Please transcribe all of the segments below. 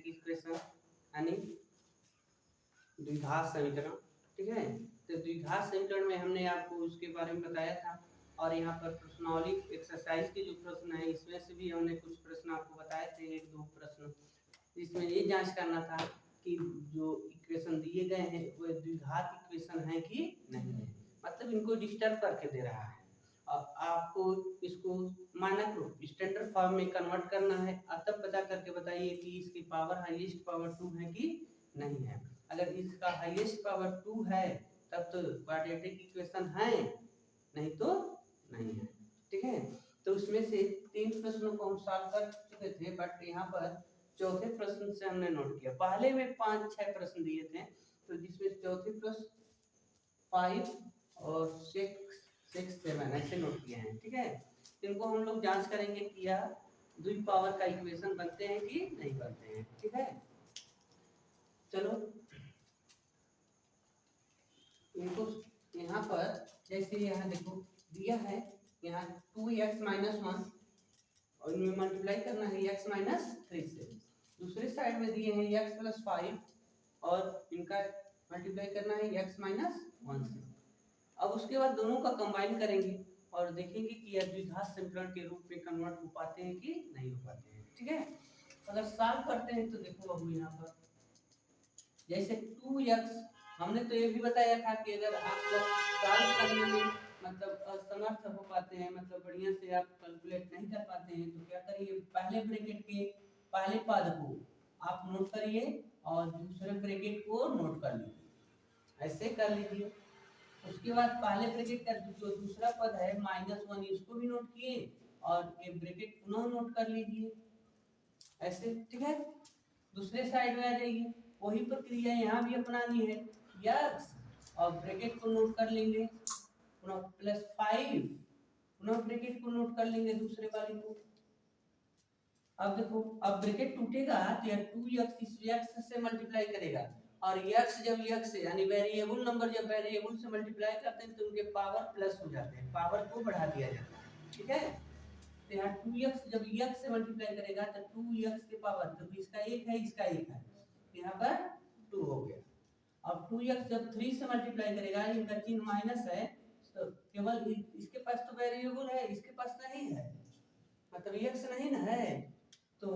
Quadratic equation यानी द्विघात समीकरण। ठीक है, तो द्विघात समीकरण में हमने आपको उसके बारे में बताया था, और यहाँ पर प्रश्नावली एक्सरसाइज के जो प्रश्न है इसमें से भी हमने कुछ प्रश्न आपको बताए थे, एक दो प्रश्न, इसमें ये जांच करना था कि जो इक्वेशन दिए गए हैं वो द्विघात इक्वेशन है कि नहीं है, मतलब इनको डिस्टर्ब करके दे रहा है। अब आपको इसको मानक रूप स्टैंडर्ड फॉर्म में कन्वर्ट करना है, तब पता करके बताइए कि इसकी पावर हाईएस्ट पावर 2 है कि नहीं है। अगर इसका हाईएस्ट पावर 2 है तब तो क्वाड्रेटिक इक्वेशन है, नहीं तो नहीं है। ठीक है, तो उसमें से 3 प्रश्नों को हम सॉल्व कर चुके थे, बट यहाँ पर चौथे प्रश्न से हमने नोट किया। पहले में 5-6 प्रश्न दिए थे, तो जिसमें चौथे प्रश्न 5 और 6, 7 ऐसे नोट किए हैं। ठीक है, इनको हम लोग जांच करेंगे कि यह द्वि पावर का इक्वेशन बनते हैं कि नहीं बनते हैं। ठीक है, चलो इनको यहाँ पर जैसे यहाँ देखो दिया है, यहाँ 2x - 1 और इनमें मल्टीप्लाई करना है x - 3 से। दूसरे साइड में दिए हैं x + 5 और इनका मल्टीप्लाई करना है x - 1 से। अब उसके बाद दोनों का कंबाइन करेंगे और देखेंगे कि यह द्विघात समीकरण के रूप में कन्वर्ट हो पाते हैं कि नहीं हो पाते हैं। ठीक है, अगर सॉल्व करते हैं तो देखो अब यहाँ पर जैसे 2x, हमने तो ये भी बताया था कि अगर आप सॉल्व करने में मतलब असमर्थ हो पाते हैं, मतलब बढ़िया से आप कैलकुलेट नहीं कर पाते हैं, तो क्या करिए, पहले ब्रैकेट के पहले पद को आप नोट करिए और दूसरे ब्रैकेट को नोट कर लीजिए, ऐसे कर लीजिए। उसके बाद पहले ब्रैकेट का जो दूसरा पद है -1, इसको भी नोट किए और ये ब्रैकेट पुनः नोट कर लीजिए ऐसे। ठीक है, दूसरे साइड में आ जाइए, वही प्रक्रिया यहाँ भी अपनानी है, यस, और ब्रैकेट को नोट कर लेंगे, पुनः +5, पुनः ब्रैकेट को नोट कर लेंगे दूसरे वाले को। अब देखो, अब ब्रैकेट टूटेगा तो यह 2x इस x से मल्टीप्लाई करेगा, और x जब x से यानी वेरिएबल नंबर जब वेरिएबल से मल्टीप्लाई करते हैं तो उनके पावर प्लस हो जाते हैं, पावर को बढ़ा दिया जाता है। ठीक है, तो यहाँ 2x जब x से मल्टीप्लाई करेगा तो 2x के पावर, तो इसका 1 है इसका 1 है, यहाँ पर 2 हो गया। अब 2x जब 3 से मल्टीप्लाई करेगा, इनका चिन्ह माइनस है, तो केवल इसके पास तो वेरिएबल है, इसके पास नहीं है, मतलब x नहीं ना है, तो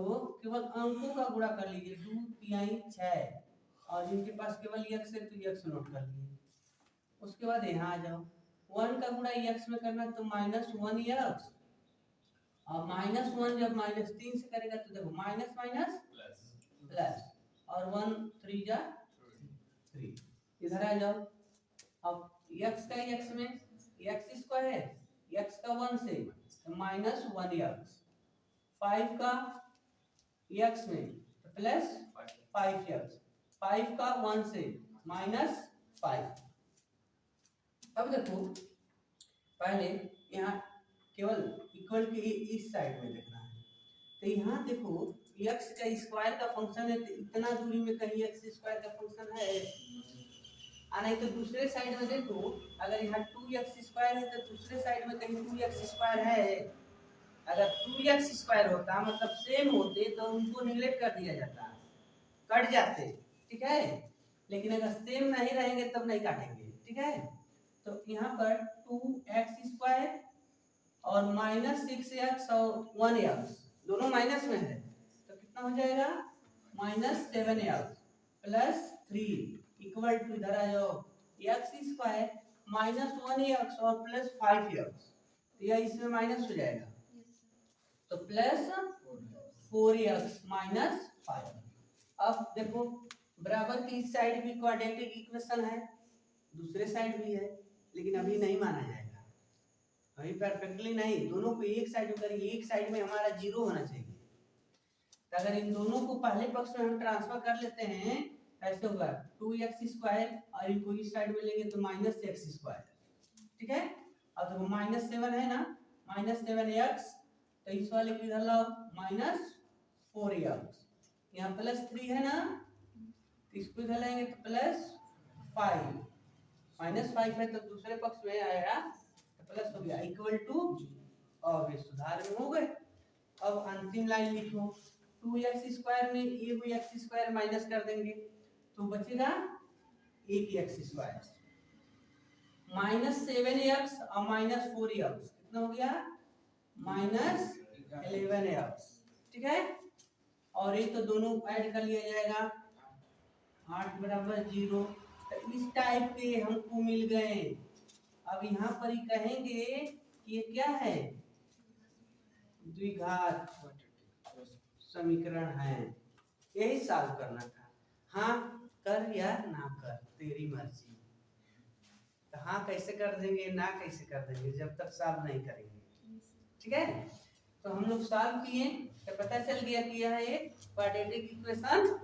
केवल अंकों का गुणा कर लीजिए, 2 3 6, और जिनके पास केवल x है तो x नोट कर लिए। उसके बाद यहाँ आ जाओ, 1 का गुणा x में करना तो -1x, और -1 जब -3 से करेगा तो देखो माइनस माइनस प्लस, और 1 3 जा 3, इधर आ जाओ। अब x का x में x स्क्वायर, x का 1 से तो -1x, 5 का x में प्लस 5x, 5 का 1 से -5। अब देखो पहले यहाँ केवल इक्वल के इस साइड में देखना है, तो यहाँ देखो x का स्क्वायर का फंक्शन है, तो इतना दूरी में कहीं x स्क्वायर का फंक्शन है, नहीं तो दूसरे साइड में देखो, अगर यहाँ 2x स्क्वायर है तो दूसरे साइड में कहीं 2x स्क्वायर है। अगर 2x स्क्वायर होता मतलब सेम होते तो उनको निगलेक्ट कर दिया जाता, कट जाते। ठीक है, लेकिन अगर सेम नहीं रहेंगे तब नहीं काटेंगे। ठीक है, तो यहाँ पर 2x स्क्वायर और -6x और 1x दोनों माइनस में है, तो कितना हो जाएगा, -7x प्लस 3 इक्वल टू, इधर आ जाओ, x स्क्वायर -1x और प्लस 5x, तो यह इसमें माइनस हो जाएगा, तो प्लस 4x माइनस 5। अब देखो बराबर की इस साइड भी क्वाड्रेटिक इक्वेशन है, दूसरे साइड भी है, लेकिन अभी नहीं माना जाएगा, अभी परफेक्टली नहीं, दोनों को एक साइड में करिए, एक साइड में हमारा 0 होना चाहिए। तो अगर इन दोनों को पहले पक्ष में हम ट्रांसफर कर लेते हैं, ऐसे होगा 2x स्क्वायर, और इनको इस साइड में लेंगे तो -x स्क्वायर। ठीक है, अब देखो -7 है ना, -7x, तो इस वाले को इधर लाओ, -4x, यहाँ +3 है ना, तो इसको इधर लाएंगे तो +5, -5 है तो दूसरे पक्ष में आएगा तो प्लस हो गया, इक्वल टू, और ये सुधार में हो गए। अब अंतिम लाइन लिखो, 2x² में एक x² माइनस कर देंगे तो बचेगा एक x² -7x और -4x कितना हो गया -11x। ठीक है, और ये तो दोनों ऐड कर लिया जाएगा 8 बराबर 0। तो इस टाइप के हमको मिल गए। अब यहाँ पर ही कहेंगे कि ये क्या है, द्विघात समीकरण है। यही सॉल्व करना था। हाँ कर या ना कर तेरी मर्जी। तो हाँ कैसे कर देंगे ना कैसे कर देंगे जब तक सॉल्व नहीं करेंगे। ठीक है, तो हम लोग सॉल्व किए तो पता चल गया कि यह एक क्वाड्रेटिक इक्वेशन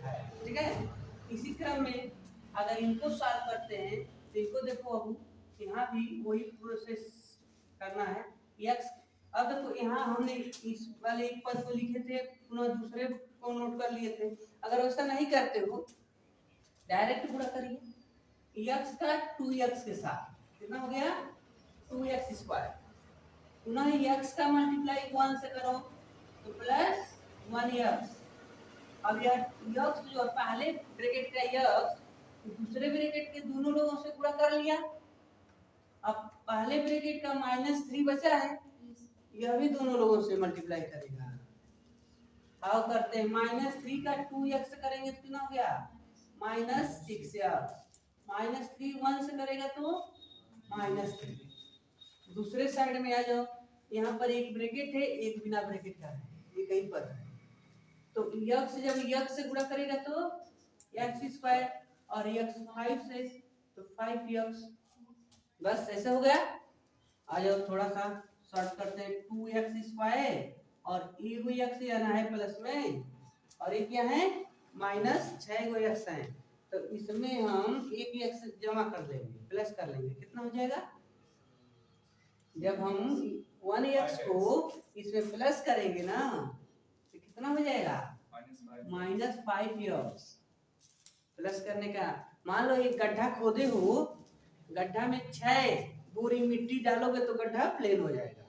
है। ठीक है, इसी क्रम में अगर इनको सॉल्व करते हैं तो इनको देखो अब यहाँ भी वही प्रोसेस करना है। x अब देखो यहाँ हमने इस वाले एक पद को लिखे थे, पुनः दूसरे को नोट कर लिए थे। अगर वैसा नहीं करते हो डायरेक्ट गुणा करिए x का 2x के साथ, कितना हो गया 2x²। पुनः x का मल्टीप्लाई 1 से करो तो प्लस 1x। अब यह x जो पहले ब्रैकेट का x दूसरे ब्रैकेट के दोनों लोगों से गुणा कर लिया। अब पहले ब्रैकेट का -3 बचा है, यह भी दोनों लोगों से मल्टीप्लाई करेगा। हाउ करते हैं, -3 का 2x करेंगे तो कितना हो गया -6x। -3 1 से करेगा तो -3। दूसरे साइड में आ जाओ, यहाँ पर एक ब्रैकेट है एक बिना ब्रैकेट का है, ये कहीं पर है। तो x जब x से गुणा करेगा तो x² और x 5 से तो 5x। बस ऐसे हो गया। आ जाओ थोड़ा सा शॉर्ट करते हैं, 2x² और x आना है प्लस में और ये क्या है -6x है। तो इसमें हम एक x जमा कर देंगे प्लस कर लेंगे, कितना हो जाएगा। जब हम 1x को इसमें प्लस करेंगे ना तो कितना हो जाएगा -5x। प्लस करने का मान लो एक गड्ढा खोदे हो, गड्ढा में 6 बोरी मिट्टी डालोगे तो गड्ढा प्लेन हो जाएगा।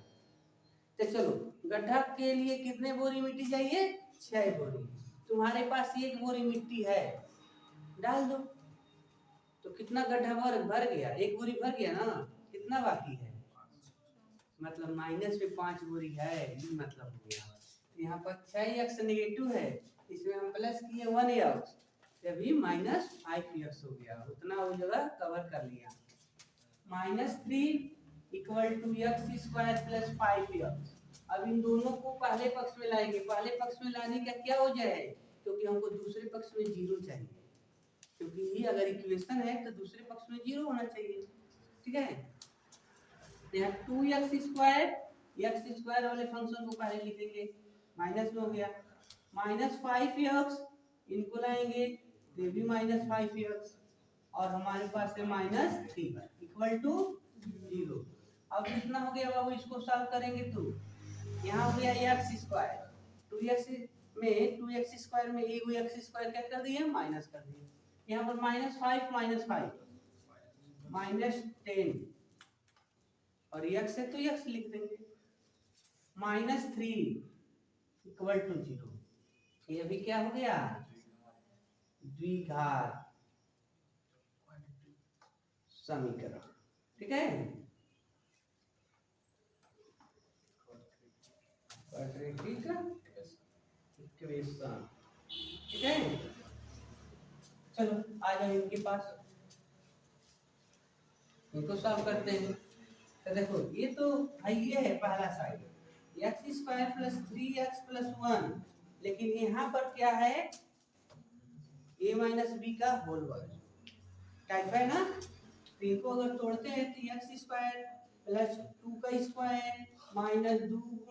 तो चलो गड्ढा के लिए कितने बोरी मिट्टी चाहिए 6 बोरी। तुम्हारे पास 1 बोरी मिट्टी है, डाल दो तो कितना गड्ढा भर गया, 1 बोरी भर गया ना, कितना बाकी है मतलब माइनस में 5 बोरी है, ये मतलब हो गया। यहाँ पर 6x नेगेटिव है, इसमें हम प्लस किए 1x, तभी -5x हो गया। उतना वो जगह कवर कर लिया। -3 = x² + 5x। अब इन दोनों को पहले पक्ष में लाएंगे। पहले पक्ष में लाने का क्या हो जाए, क्योंकि हमको दूसरे पक्ष में 0 चाहिए, क्योंकि ये अगर इक्वेशन है तो दूसरे पक्ष में 0 होना चाहिए। ठीक है, यहाँ 2x² वाले फंक्शन को पहले लिखेंगे, माइनस में हो गया -5x, इनको लाएंगे ये भी -5x और हमारे पास है -3 = 0। अब कितना हो गया बाबू, इसको सॉल्व करेंगे तो यहाँ हो गया x²। 2x में 2x² में x² क्या कर दिए माइनस कर दिए। यहाँ पर -5 -10 और x है तो x लिख देंगे। -3 = 0। ये भी क्या हो गया द्विघात समीकरण। ठीक है, क्वाड्रेटिक इक्वेशन। ठीक है, चलो आ जाओ इनके पास, इनको सॉल्व करते हैं। तो देखो ये तो भाई ये है पहला साइड x² + 3x + 1, लेकिन यहाँ पर क्या है a - b का होल वर्ग टाइप है ना। तो इनको अगर तोड़ते हैं तो x² + 2 का स्क्वायर -2 × a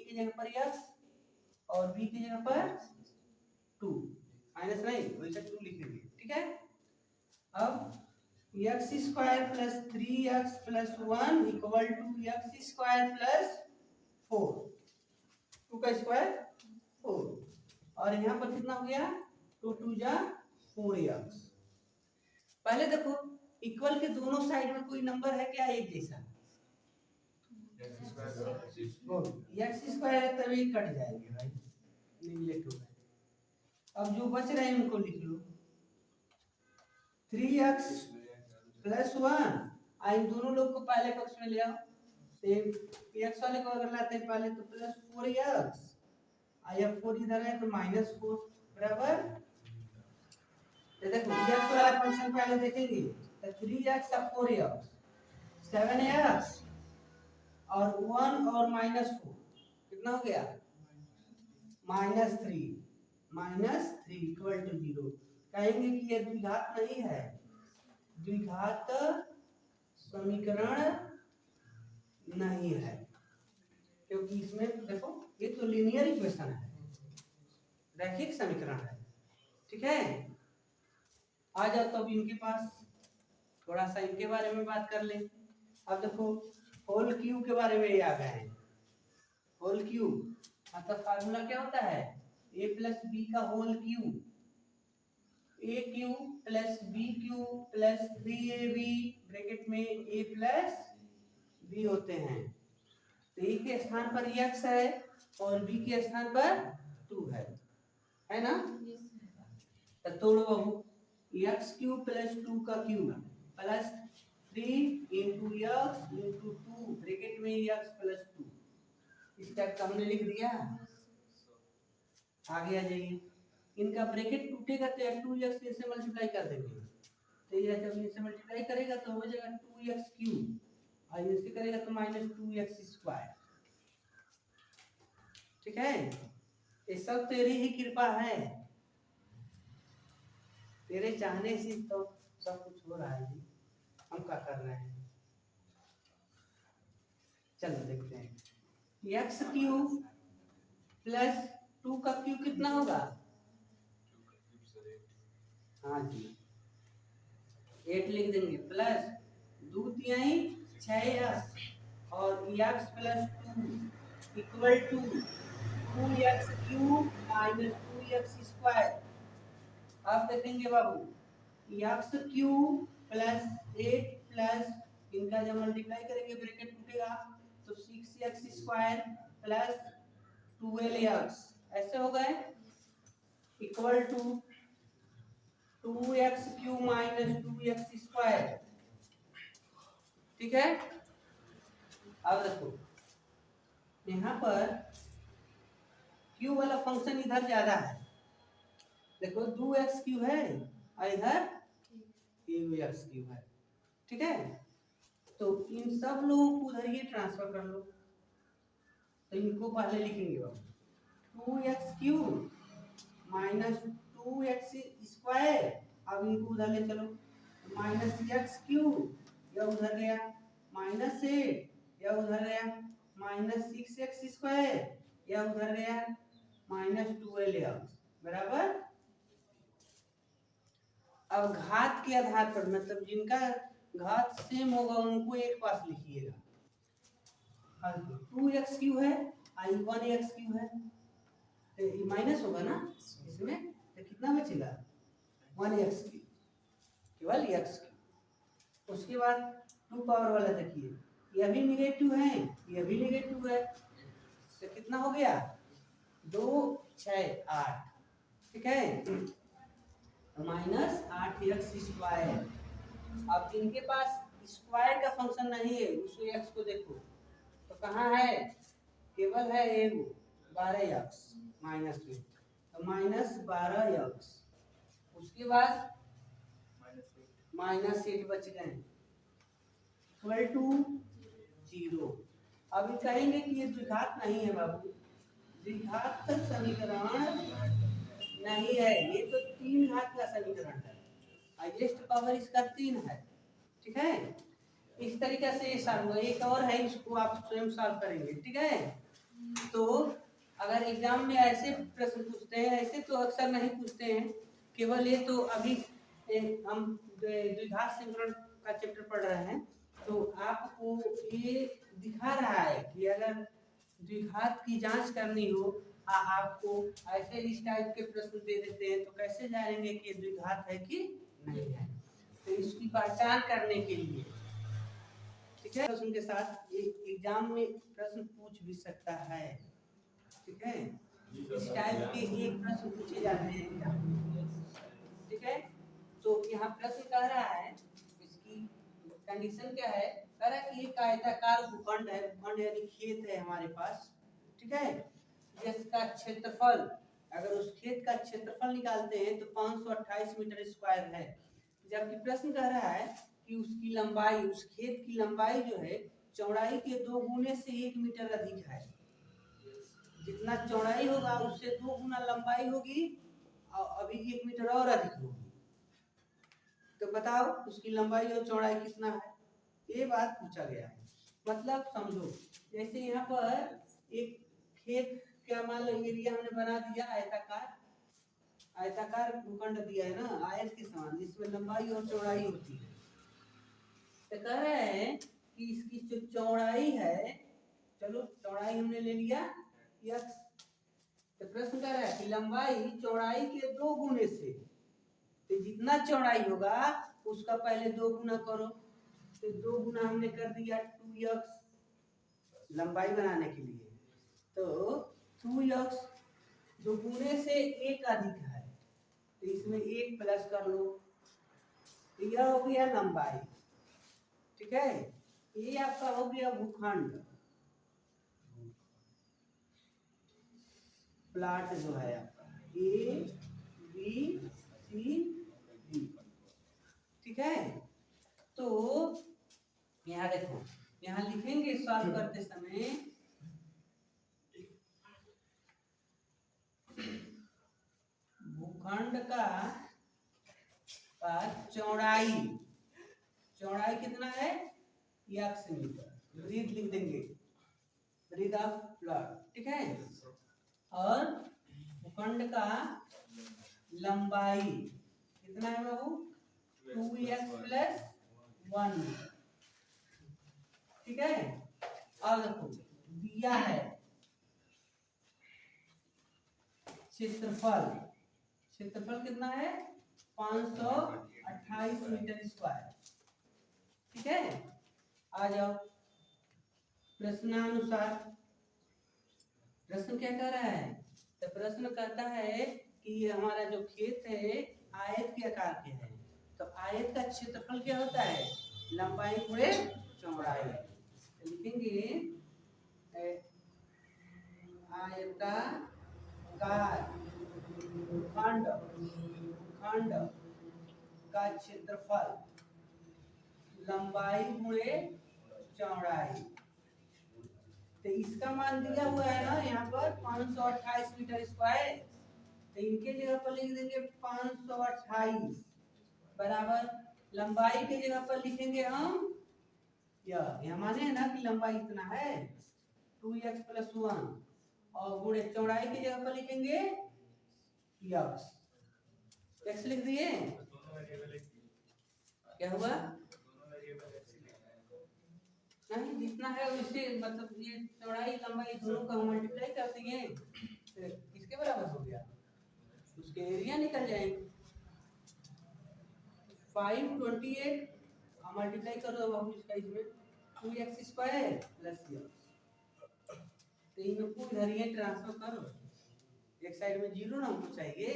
की जगह पर x और b की जगह पर 2 माइनस नहीं वैसे 2 लिखेंगे। ठीक है, अब x² + 3x + 1 = x² + 4, 2 का स्क्वायर 4 और यहाँ पर कितना हो गया 2 × 2 = 4x। पहले देखो इक्वल के दोनों साइड में कोई नंबर है क्या एक जैसा, x² है तभी कट जाएंगे भाई। निगलेक्ट हो गए। अब जो बच रहे हैं उनको लिख लो। 3x प्लस 1, इन दोनों लोग को पहले पक्ष में ले आओ। x वाले को अगर लाते हैं पहले तो प्लस 4x, या 4 इधर है तो माइनस 4 बराबर। देखो x वाला फंक्शन पहले देखेंगे तो 3x और 4x 7x और 1 और माइनस 4 कितना हो गया -3 इक्वल टू 0। कहेंगे कि ये द्विघात नहीं है, द्विघात समीकरण नहीं है, क्योंकि इसमें देखो ये तो लीनियर इक्वेशन है, रैखिक समीकरण है। ठीक है, आ जाओ तो अब इनके पास थोड़ा सा इनके बारे में बात कर ले। अब देखो होल क्यूब के बारे में आ गए हैं। होल क्यूब मतलब फार्मूला क्या होता है, a प्लस बी का whole cube, a cube plus B cube plus 3ab bracket में a प्लस b होते हैं। तो a के स्थान पर x है और b के स्थान पर 2 है ना। तो तोड़ो बाबू, x क्यूब प्लस 2 का cube plus 3 into x into 2 bracket में x प्लस 2। इसका हमने लिख दिया। आगे आ जाइए, इनका ब्रैकेट टूटेगा तो 2x से मल्टीप्लाई कर देंगे, तो ये जब इनसे मल्टीप्लाई करेगा तो हो जाएगा 2x क्यूब और इससे करेगा तो -2x स्क्वायर। ठीक है, ये सब तेरी ही कृपा है, तेरे चाहने से तो सब कुछ हो रहा है, हम क्या कर रहे हैं। चलो देखते हैं, x क्यूब प्लस 2 का क्यूब कितना होगा, हाँ जी 8 लिख देंगे, प्लस 2 तिहाई 6x और x plus 2 equal to 2x cube minus 2x square. अब देखेंगे बाबू, x क्यूब प्लस 8 प्लस इनका जब मल्टीप्लाई करेंगे ब्रैकेट टूटेगा तो 6x स्क्वायर प्लस 12x ऐसे हो गए equal to 2x cube minus 2x square. ठीक है, अब देखो यहाँ पर क्यू वाला फंक्शन इधर ज्यादा है, देखो 2x क्यूब है और इधर 3x क्यूब है। ठीक है, तो इन सब लोगों को उधर ये ट्रांसफर कर लो, तो इनको पहले लिखेंगे बाबू 2x cube minus 2x square. अब इनको उधर ले चलो, माइनस x क्यूब या उधर गया -8 या उधर गया -6x स्क्वायर या उधर गया -12x बराबर। अब घात के आधार पर मतलब जिनका घात सेम होगा उनको एक पास लिखिएगा। 2x क्यूब है आई 1x क्यूब है, तो ये माइनस होगा ना इसमें, तो कितना बचेगा 1x क्यूब, केवल x क्यूब। उसके बाद 2 पावर वाला देखिए, यह भी निगेटिव है यह भी निगेटिव है, तो कितना हो गया 2 6 8। ठीक है, -8x स्क्वायर। अब इनके पास स्क्वायर का फंक्शन नहीं है, उसको x को देखो तो कहाँ है, केवल है एगो 12x माइनस में, तो -12x। उसके बाद -8 बच गए इक्वल टू 0। अब कहेंगे कि ये द्विघात नहीं है बाबू, द्विघात समीकरण नहीं है, ये तो 3 घात का समीकरण है, हाईएस्ट पावर इसका 3 है। ठीक है, इस तरीके से ये सॉल्व हुआ। एक और है, इसको आप स्वयं सॉल्व करेंगे। ठीक है, तो अगर एग्जाम में ऐसे प्रश्न पूछते हैं, ऐसे तो अक्सर नहीं पूछते हैं, केवल ये तो अभी हम द्विघात समीकरण का चैप्टर पढ़ रहे हैं, तो आपको ये दिखा रहा है कि अगर द्विघात की जांच करनी हो, आपको ऐसे इस टाइप के प्रश्न दे देते हैं, तो कैसे जानेंगे कि द्विघात है कि नहीं है। तो इसकी पहचान करने के लिए, ठीक है, प्रश्न के साथ एग्जाम में प्रश्न पूछ भी सकता है। ठीक है, इस टाइप के एक प्रश्न पूछे जाते हैं एग्जाम में। ठीक है, तो यहाँ प्रश्न कह रहा है, इसकी कंडीशन क्या है, कह रहा है कि एक आयताकार भूखंड है, भूखंड यानी खेत है हमारे पास। ठीक है, जिसका क्षेत्रफल, अगर उस खेत का क्षेत्रफल निकालते हैं तो 528 मीटर स्क्वायर है। जबकि प्रश्न कह रहा है कि उसकी लंबाई, उस खेत की लंबाई जो है चौड़ाई के 2 गुने से 1 मीटर अधिक है। जितना चौड़ाई होगा उससे 2 गुना लंबाई होगी और अभी 1 मीटर और अधिक होगी। तो बताओ उसकी लंबाई और चौड़ाई कितना है, ये बात पूछा गया है। मतलब समझो, जैसे यहाँ पर एक खेत क्या मान लो एरिया हमने बना दिया आयताकार, आयताकार भूखंड दिया है ना, आयत के समान, जिसमें लंबाई और चौड़ाई होती है। तो कह रहे हैं कि इसकी जो चौड़ाई है, चलो चौड़ाई हमने ले लिया x, तो प्रश्न कह रहा है कि लंबाई चौड़ाई के 2 गुने से, तो जितना चौड़ाई होगा उसका पहले 2 गुना करो, तो 2 गुना हमने कर दिया 2x लंबाई बनाने के लिए, तो 2x जो गुने से 1 अधिक है, तो इसमें 1 प्लस कर लो, तो यह हो गया लंबाई। ठीक है, ये आपका हो गया भूखंड, प्लाट जो है आपका A B C D। ठीक है, तो यहाँ देखो, यहाँ लिखेंगे सॉल्व करते समय, भूखंड का चौड़ाई, चौड़ाई कितना है x मीटर, ब्रीथ लिख देंगे, ब्रीथ ऑफ प्लॉट। ठीक है, और भूखंड का लंबाई कितना है बाबू, 2x प्लस 1। ठीक है, अब देखो दिया है क्षेत्रफल, क्षेत्रफल कितना है 528 मीटर स्क्वायर। ठीक है, आ जाओ प्रश्नानुसार, प्रश्न क्या कह रहा है, तो प्रश्न कहता है कि हमारा जो खेत है आयत के आकार के है, तो आयत का क्षेत्रफल क्या होता है, लंबाई गुणे चौड़ाई। तो लिखेंगे आयताकार भूखंड, भूखंड का क्षेत्रफल लंबाई गुणे चौड़ाई, तो इसका मान दिया हुआ है ना यहाँ पर 528 मीटर स्क्वायर, तो इनके जगह पर लिख देंगे 528 बराबर लंबाई के जगह पर लिखेंगे हम यह माने है ना कि लंबाई इतना है 2x प्लस 1, और गुणे चौड़ाई की जगह पर लिखेंगे x लिख दिए, क्या हुआ नहीं, जितना है उससे, मतलब ये चौड़ाई लंबाई दोनों का मल्टीप्लाई कर दिए, तो किसके बराबर हो गया, उसके एरिया निकल जाएंगे। 528 मल्टीप्लाई करो बाबू इसका, इसमें 2x स्क्वायर प्लस x, तो इनको इधर ये ट्रांसफर करो, एक साइड में 0 ना हमको चाहिए,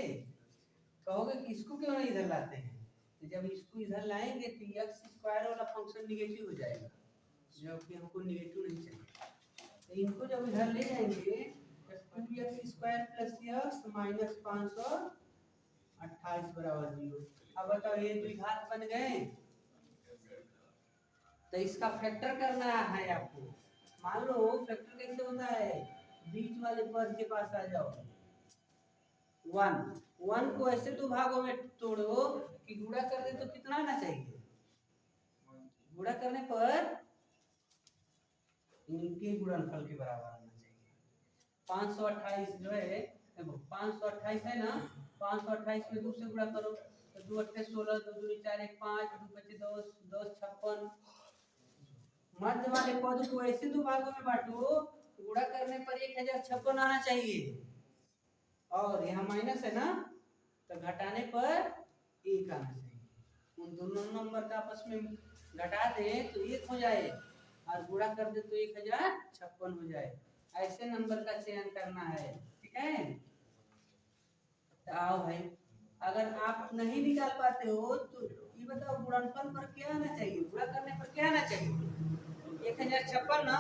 कहोगे कि इसको क्यों नहीं इधर लाते हैं, तो जब इसको इधर लाएंगे तो x स्क्वायर वाला फंक्शन निगेटिव हो जाएगा, जबकि हमको निगेटिव नहीं चाहिए, तो इनको जब इधर ले जाएंगे तो 2x square plus x minus 528 बराबर 0। अब बताओ ये द्विघात बन गए, तो इसका फैक्टर करना है आपको। मान लो फैक्टर कैसे होता है, बीच वाले पद के पास आ जाओ, 1 को ऐसे दो भागों में तोड़ो कि गुणा कर दे तो कितना आना चाहिए, गुणा करने पर इनके गुणनफल के बराबर आना चाहिए। 528 जो है, 528 है ना, 528 में 2 से गुणा करो, तो 2 8 16, 2 2 4 1 5, 2 5 10, 10 56। मध्य वाले पद को ऐसे दो भागों में बांटो, गुणा करने पर 1056 आना चाहिए, और यहाँ माइनस है ना, तो घटाने पर 1 आना चाहिए। उन दोनों नंबर का आपस में घटा दे तो 1 हो जाए, और गुणा कर दे तो 1056 हो जाए, ऐसे नंबर का चयन करना है। ठीक है। ठीक है। तो आओ भाई, अगर आप नहीं निकाल पाते हो तो ये बताओ गुणनफल पर क्या आना चाहिए, गुणा करने पर क्या आना चाहिए 1056 ना,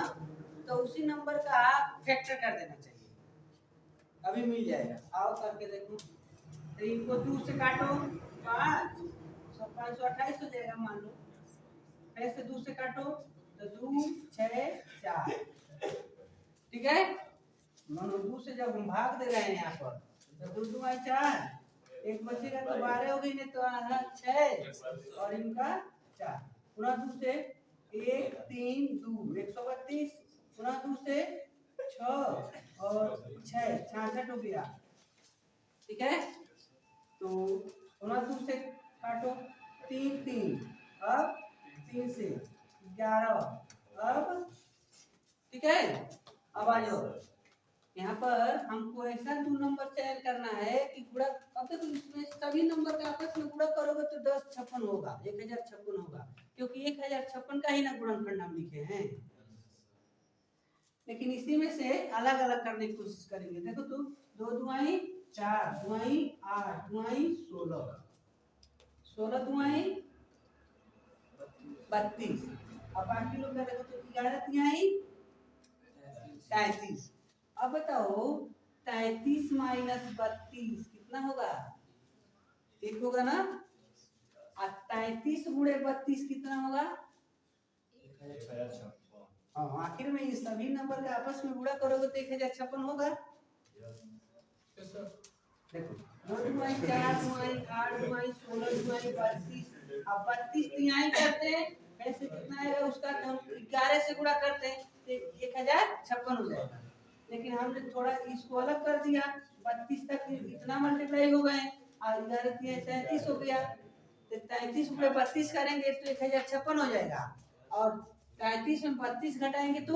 तो उसी नंबर का फैक्टर कर देना चाहिए, अभी मिल जाएगा। आओ करके देखो, तो इनको 2 से काटो 5, 528 हो जाएगा मान लो। फिर से 2 से काटो तो 2 6 4, ठीक है। मानो 2 से जब हम भाग दे रहे हैं यहाँ पर तो 2 2 4, एक बचेगा तो 12 हो गई, नहीं तो आधा 6 और इनका 4, पुनः 2 से 1 3 2 132, पुनः 2 से 6 और 6 66 हो गया, ठीक है। तो पुनः 2 से काटो 3 3, अब 3 से 11, अब ठीक है। अब आ जाओ यहाँ पर, हमको ऐसा 2 नंबर चयन करना है कि गुणा, अब तक इसमें सभी नंबर का आपस में गुणा करोगे तो 1056 होगा, 1056 होगा, क्योंकि 1056 का ही ना गुणनफल हम लिखे हैं। लेकिन इसी में से अलग अलग करने की कोशिश करेंगे। देखो तो 2 दुआई 4, दुआई 8, दुआई 16, 16 दुआई 32, अब बाकी लोग का देखो तो 11 तिहाई 33। अब बताओ 33 माइनस 32 कितना होगा, 1 होगा ना, और 33 गुणे 32 कितना होगा, 1056। हाँ, आखिर में ये सभी नंबर का आपस में गुणा करोगे तो 1056 होगा। देखो 2 दुआई 4, दुआई 8, दुआई 16, दुआई 32, अब 32 तिहाई करते हैं, ऐसे कितना आएगा उसका, हम 11 से गुणा करते हैं तो 1056 हो जाएगा। लेकिन हमने थोड़ा इसको अलग कर दिया, 32 तक इतना मल्टीप्लाई हो गए और 11 33 हो गया, तो 33 में 32 करेंगे तो 1056 हो जाएगा, और 33 में 32 घटाएंगे तो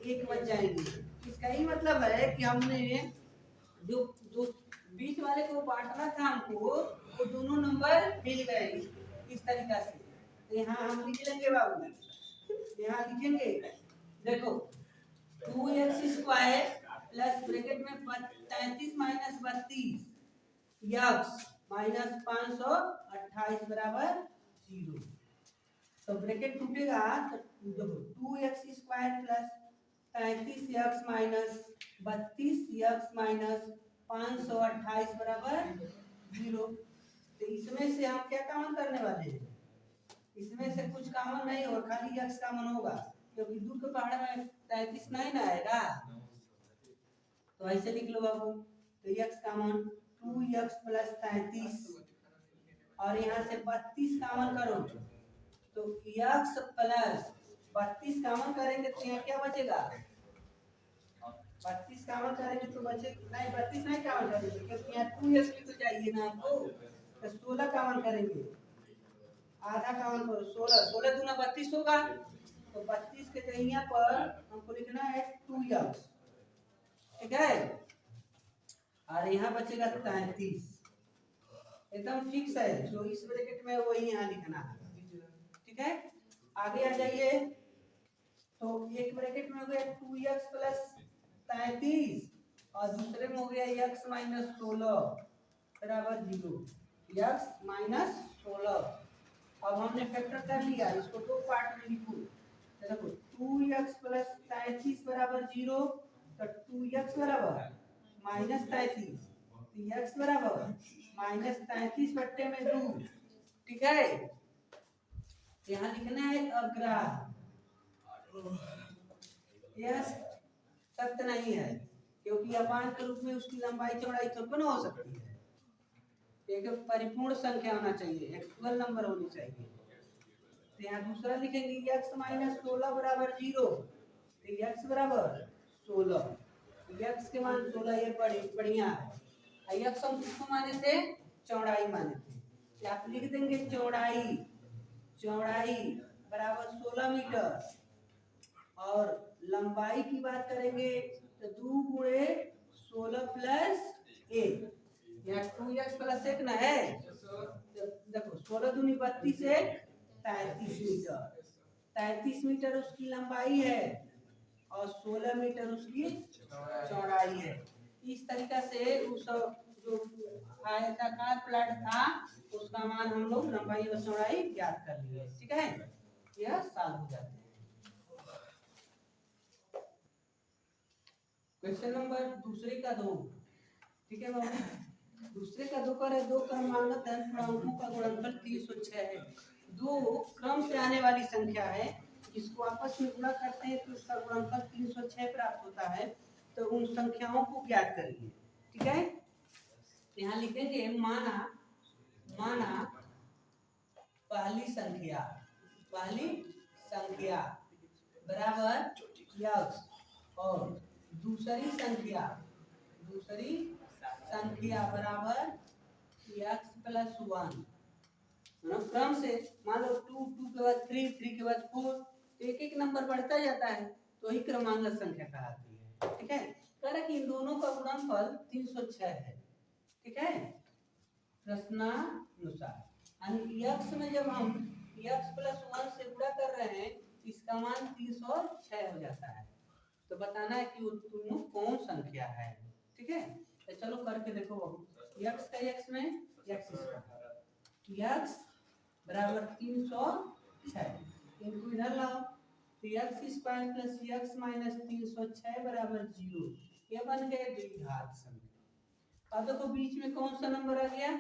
1 बच जाएंगे। इसका ही मतलब है कि हमने जो जो बीच वाले को बांटना था हमको, वो दोनों नंबर मिल गए इस तरीका से। तो यहाँ हम लिख लेंगे बाबू, यहाँ लिखेंगे देखो 2x² प्लस ब्रैकेट में 33 माइनस 32 x माइनस 528 बराबर 0। तो ब्रैकेट टूटेगा तो देखो 2x² plus 33x minus 32x minus 528 बराबर 0। तो इसमें से हम क्या कॉमन करने वाले हैं, इसमें से कुछ कॉमन नहीं और खाली x कॉमन होगा, क्योंकि 2 के पहाड़ में 33 नहीं ना आएगा, तो ऐसे लिख लो बाबू। तो x कॉमन 2x प्लस 33 और यहाँ से 32 कॉमन करो तो x प्लस 32 कॉमन करेंगे तो यहाँ क्या बचेगा, 32 कॉमन करेंगे तो बचे नहीं, 32 नहीं कॉमन करेंगे क्योंकि यहाँ 2x भी तो चाहिए ना हमको, तो 16 कॉमन करेंगे, आधा कॉमन करो 16, 16 दूना 32 होगा, तो 32 के जगह पर हमको लिखना है 2x, ठीक है। और यहाँ बचेगा 33, एकदम फिक्स है, जो इस ब्रैकेट में वही यहाँ लिखना है, ठीक है। आगे आ जाइए, तो एक ब्रैकेट में हो गया 2x प्लस 33 और दूसरे में हो गया x माइनस 16 बराबर 0, x माइनस 16। अब हमने फैक्टर कर लिया, इसको 2 पार्ट में लिखो, तो देखो 2x प्लस 33 बराबर 0, तो 2x बराबर माइनस 33, तो x बराबर माइनस 33 बट्टे में 2, ठीक है। यहाँ लिखना है अग्राह, यह सत्य नहीं है क्योंकि अपान के रूप में उसकी लंबाई चौड़ाई तो हो सकती है, एक परिपूर्ण संख्या होना चाहिए, एक्चुअल नंबर होनी चाहिए। तो यहाँ दूसरा लिखेंगे x माइनस 16 बराबर 0, तो x बराबर 16, x के मान 16, ये बढ़िया है। x हम किसको माने थे, चौड़ाई माने थे, आप लिख देंगे चौड़ाई, चौड़ाई बराबर 16 मीटर, और लंबाई की बात करेंगे तो 2 गुणे 16 प्लस 1, यहाँ 2x प्लस 1 ना है, तो देखो 16 दूनी 32 है 33 मीटर, 33 मीटर उसकी लंबाई है और 16 मीटर उसकी चौड़ाई है। इस तरीका से उस जो आयताकार प्लेट था उसका मान हम लोग लंबाई और चौड़ाई ज्ञात कर लिए। ठीक है, यह सॉल्व हो जाते हैं। क्वेश्चन नंबर दूसरे का 2। ठीक है बाबू, दूसरे का 2 कर दो क्रमांक अंकों का गुणनफल 306 है। दो क्रम से आने वाली संख्या है, जिसको आपस में गुणा करते हैं तो उसका गुणनफल 306 प्राप्त होता है। तो उन संख्याओं को ज्ञात करिए। ठीक है, यहाँ लिखेंगे माना पहली संख्या बराबर यक्स और दूसरी संख्या बराबर यक्स प्लस 1। क्रम से मान लो 2 के बाद 3 के बाद 4, तो एक एक नंबर बढ़ता जाता है, तो ही क्रमांक संख्या कहलाती है। ठीक है, कह रहा कि इन दोनों का गुणनफल 306 है। ठीक है, प्रश्नानुसार यक्स में जब हम यक्स प्लस 1 से गुणा कर रहे हैं इसका मान 306 हो जाता है। तो बताना है कि वो दोनों कौन संख्या है। ठीक है, तो चलो करके देखो। यक्स का यक्स में यक्स बराबर 306 इनको इधर लाओ, तो x square plus x minus 306 बराबर 0। ये बन गए द्विघात संख्या। अब देखो बीच में कौन सा नंबर आ गया,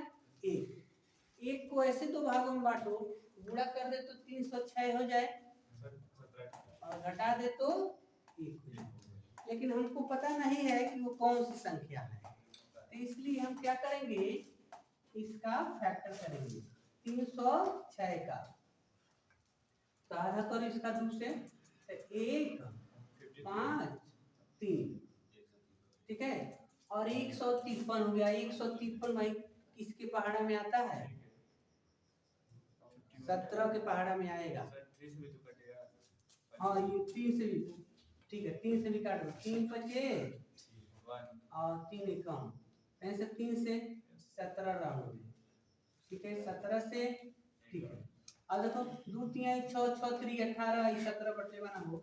एक को ऐसे दो भागों में बांटो, गुणा कर दे तो 306 हो जाए और घटा दे तो 1 हो जाए। लेकिन हमको पता नहीं है कि वो कौन सी संख्या है, तो इसलिए हम क्या करेंगे, इसका फैक्टर करेंगे 306 का। तो आधा करो इसका 2 से, तो 1 5 3। ठीक है, और 153 हो गया। 153 भाई किसके पहाड़ा में आता है, 17 के पहाड़ा में आएगा। हाँ ये 3 से भी, ठीक है 3 से भी काट दो, 3 बचे और 3 एकम, ऐसे 3 से 17 राउंड में। ठीक है, 17 से, ठीक है। अब देखो 2 3 6 6 3 18, 17 बटे बना हो।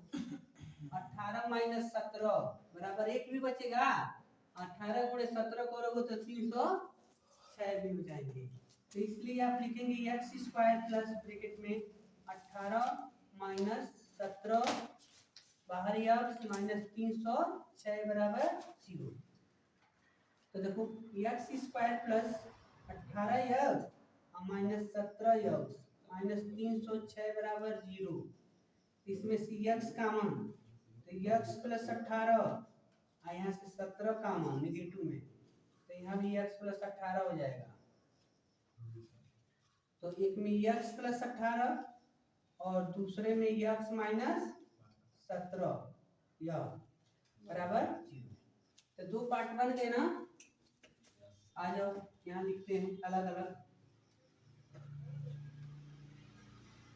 18 माइनस 17 बराबर 1 भी बचेगा। 18 गुणे 17 करोगे तो 306 भी हो जाएंगे। तो इसलिए आप लिखेंगे एक्स स्क्वायर प्लस ब्रैकेट में 18 माइनस 17 बाहर एक्स माइनस 306 बराबर 0। तो देखो x square plus 18 x minus 17 x minus 306 बराबर 0। इसमें से एक्स कॉमन, तो एक्स प्लस 18 और यहाँ से 17 कॉमन नेगेटिव में, तो यहाँ भी एक्स प्लस 18 हो जाएगा। तो एक में एक्स प्लस 18 और दूसरे में एक्स माइनस 17 यह बराबर 0। तो दो पार्ट बन गए ना। आ जाओ यहाँ लिखते हैं अलग अलग।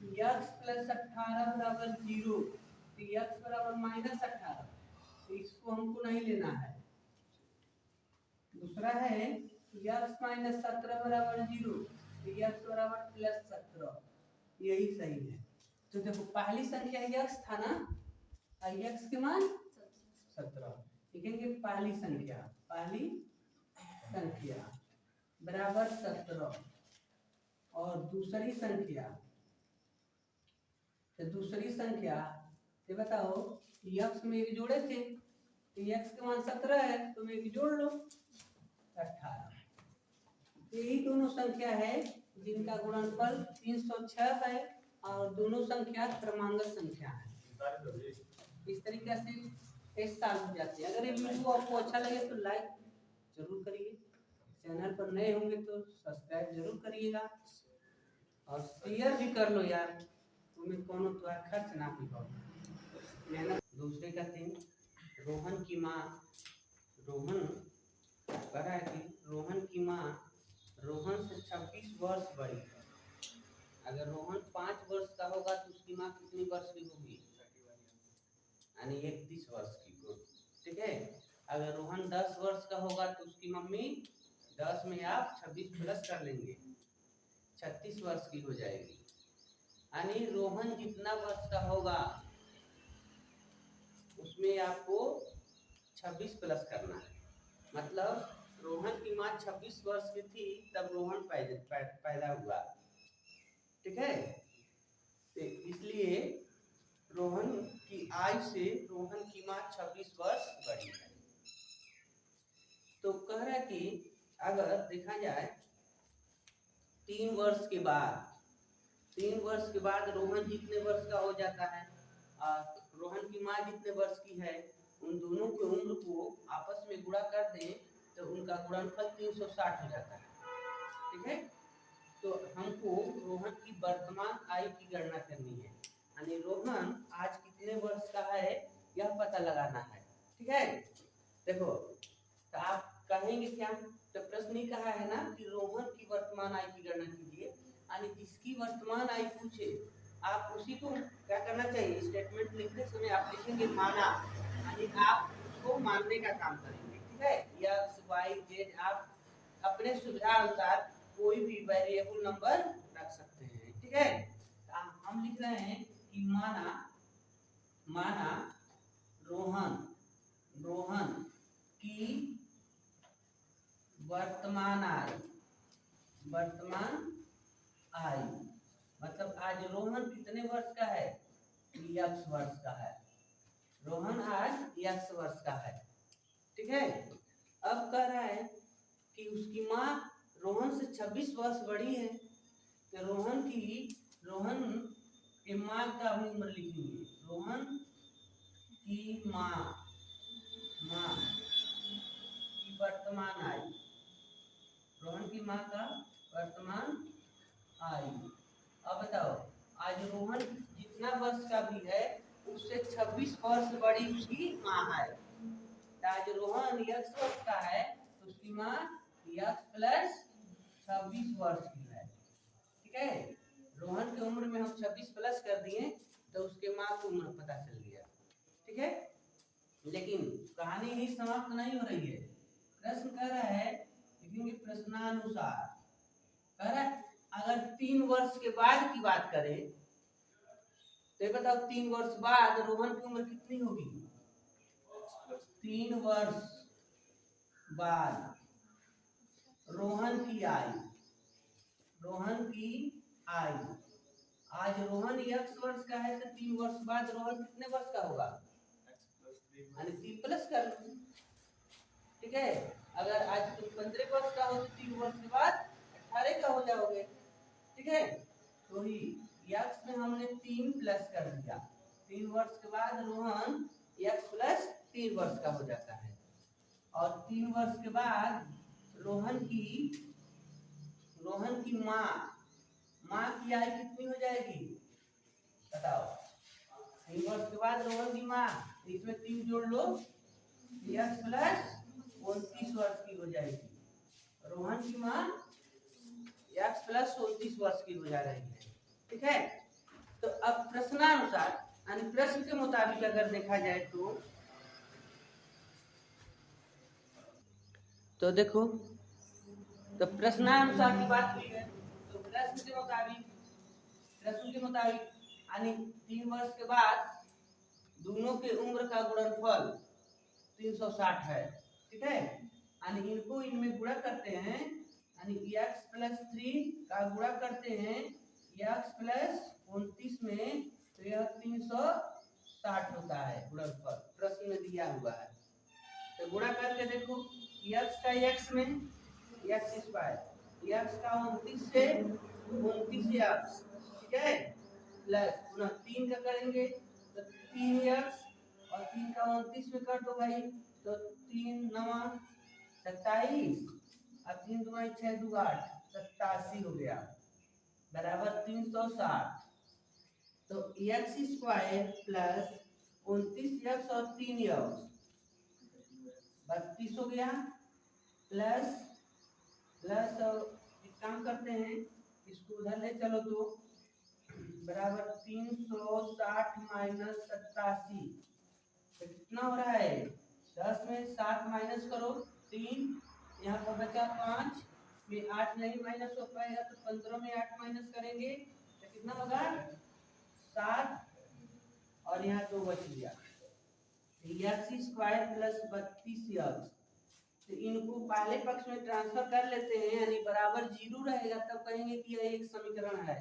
एक्स प्लस 18 बराबर 0, तो एक्स बराबर माइनस 18, तो इसको हमको नहीं लेना है। दूसरा है एक्स माइनस 17 बराबर 0, तो एक्स बराबर प्लस 17, यही सही है। तो देखो पहली संख्या एक्स था ना, एक्स के मान 17 लिखेंगे। पहली संख्या बराबर 17 और दूसरी संख्या, तो दूसरी संख्या ये बताओ एक्स में एक जोड़े थे, तो एक्स के मान 17 है तो एक जोड़ लो 18। यही दोनों संख्या है जिनका गुणनफल 306 है और दोनों संख्या क्रमांगत संख्या है। इस तरीके से टेस्ट सॉल्व हो जाते हैं। अगर ये वीडियो आपको अच्छा लगे तो लाइक जरूर करिए, चैनल पर नए होंगे तो सब्सक्राइब जरूर करिएगा और शेयर भी कर लो यार, तुम्हें कोनो तो खर्च ना भी हो मेहनत। दूसरे का थे रोहन की माँ, रोहन कह रहा है कि रोहन की माँ रोहन से 26 वर्ष बड़ी है। अगर रोहन 5 वर्ष का होगा तो उसकी माँ कितनी वर्ष की होगी, यानी 31 वर्ष की। ठीक है, अगर रोहन 10 वर्ष का होगा तो उसकी मम्मी 10 में आप 26 प्लस कर लेंगे, 36 वर्ष की हो जाएगी। यानी रोहन जितना वर्ष का होगा उसमें आपको 26 प्लस करना है। मतलब रोहन की माँ 26 वर्ष की थी तब रोहन पैदा हुआ। ठीक है, तो इसलिए रोहन की आयु से रोहन की माँ 26 वर्ष बड़ी है। तो कह रहा है कि अगर देखा जाए 3 वर्ष के बाद 3 वर्ष के बाद रोहन जितने वर्ष का हो जाता है, रोहन की माँ जितने वर्ष की है, उन दोनों की उम्र को आपस में गुणा कर दें तो उनका गुणनफल 360 हो जाता है। ठीक है, तो हमको रोहन की वर्तमान आयु की गणना करनी है, यानी रोहन आज कितने वर्ष का है यह पता लगाना है। ठीक है, देखो तो आप कहेंगे क्या, तो प्रश्न ही कहा है ना कि रोहन की वर्तमान आयु की गणना कीजिए, यानी जिसकी वर्तमान आयु पूछे आप उसी को क्या करना चाहिए, स्टेटमेंट लिखते समय आप लिखेंगे माना, यानी आप उसको मानने का काम करेंगे। ठीक है, एक्स वाई जेड आप अपने सुविधा अनुसार कोई भी वेरिएबल नंबर रख सकते हैं। ठीक है, हम लिख रहे हैं कि माना रोहन की वर्तमान आयु मतलब आज रोहन कितने वर्ष का है, x वर्ष का है। रोहन आज x वर्ष का है। ठीक है, अब कह रहा है कि उसकी माँ रोहन से 26 वर्ष बड़ी है, तो रोहन की माँ का भी उम्र लिखेंगे। रोहन की माँ की वर्तमान आयु, रोहन की माँ का वर्तमान आयु। अब बताओ आज रोहन जितना वर्ष का भी है उससे 26 वर्ष बड़ी उसकी माँ है। आज रोहन x वर्ष का है तो उसकी माँ x प्लस 26 वर्ष की है। ठीक है, रोहन की उम्र में हम 26 प्लस कर दिए तो उसके माँ की उम्र पता चल गया। ठीक है, लेकिन कहानी ही समाप्त नहीं हो रही है। प्रश्न कह रहा है, लिखेंगे प्रश्नानुसार, कह रहा है अगर 3 वर्ष के बाद की बात करें तो बताओ 3 वर्ष बाद रोहन की उम्र कितनी होगी। 3 वर्ष बाद रोहन की आयु आज रोहन x वर्ष का है तो 3 वर्ष बाद रोहन कितने वर्ष का होगा, यानी 3 प्लस कर लो। ठीक है, अगर आज तुम 15 वर्ष का हो तो 3 वर्ष के बाद 18 का हो जाओगे। ठीक है, तो ही x में हमने 3 प्लस कर दिया, 3 वर्ष के बाद रोहन x प्लस 3 वर्ष का हो जाता है। और 3 वर्ष के बाद रोहन की माँ की आयु कितनी हो जाएगी बताओ। 3 वर्ष के बाद रोहन की माँ, इसमें 3 जोड़ लो, x प्लस 29 वर्ष की हो जाएगी। रोहन की माँ x प्लस 29 वर्ष की हो जा रही है। ठीक है, तो अब प्रश्नानुसार यानी प्रश्न के मुताबिक अगर देखा जाए तो देखो तो प्रश्नानुसार की बात हुई है, तो प्रश्न के मुताबिक यानी 3 वर्ष के बाद दोनों के उम्र का गुणनफल 360 है। ठीक है, यानी इनको इनमें गुणा करते हैं, यानी x प्लस 3 का गुणा करते हैं x प्लस 29 में, तो यह 360 होता है गुणनफल, प्रश्न में दिया हुआ है। तो गुणा करके देखो x का x में x स्क्वायर, x का 29 से 29x, ठीक है, प्लस पुनः 3 का करेंगे तो 3x और 3 का 29 में कर दो भाई, तो 3 9 27 और 3 2 6 2 8 87 हो गया बराबर 360। तो x स्क्वायर प्लस 29x और 3x 32 हो गया, प्लस और एक काम करते हैं इसको उधर ले चलो तो बराबर 360 माइनस 87, तो कितना हो रहा है 10 में 7 माइनस करो 3, यहाँ पर बचा 5 में 8 नहीं माइनस हो पाएगा तो 15 में 8 माइनस करेंगे तो कितना होगा 7 और यहाँ 2 बच गया। x स्क्वायर प्लस 32x तो इनको पहले पक्ष में ट्रांसफर कर लेते हैं, यानी बराबर 0 रहेगा, तब कहेंगे कि यह एक समीकरण है।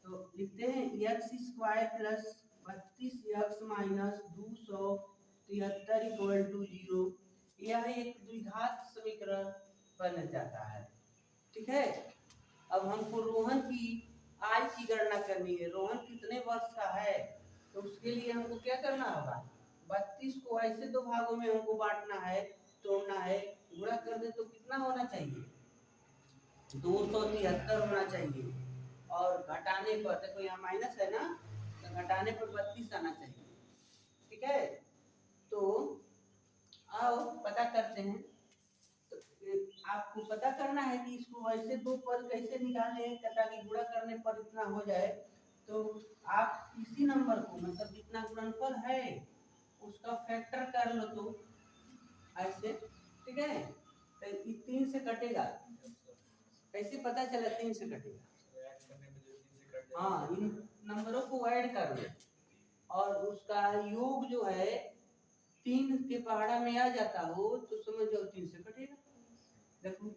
तो लिखते हैं X square plus 32x minus 273 equal to 0। यह एक द्विघात समीकरण बन जाता है। ठीक है, अब हमको रोहन की आय की गणना करनी है। रोहन कितने वर्ष का है, तो उसके लिए हमको क्या करना होगा, 32 को ऐसे दो भागों में हमको बांटना है, तोड़ना है, गुणा कर दे तो कितना होना चाहिए, 273 होना चाहिए। और घटाने पर देखो यहाँ माइनस है ना, तो घटाने पर 32 आना चाहिए। ठीक है, तो आओ पता करते हैं। तो आपको पता करना है कि इसको ऐसे दो पद कैसे निकाले ताकि गुणा करने पर इतना हो जाए। तो आप इसी नंबर को, मतलब जितना गुणनफल है उसका फैक्टर कर लो, तो ऐसे। ठीक है, तो 3 से कटेगा, कैसे पता चला 3 से कटेगा, हाँ इन नंबरों को ऐड कर लो और उसका योग जो है 3 के पहाड़ा में आ जाता हो तो समझ जाओ 3 से कटेगा। देखो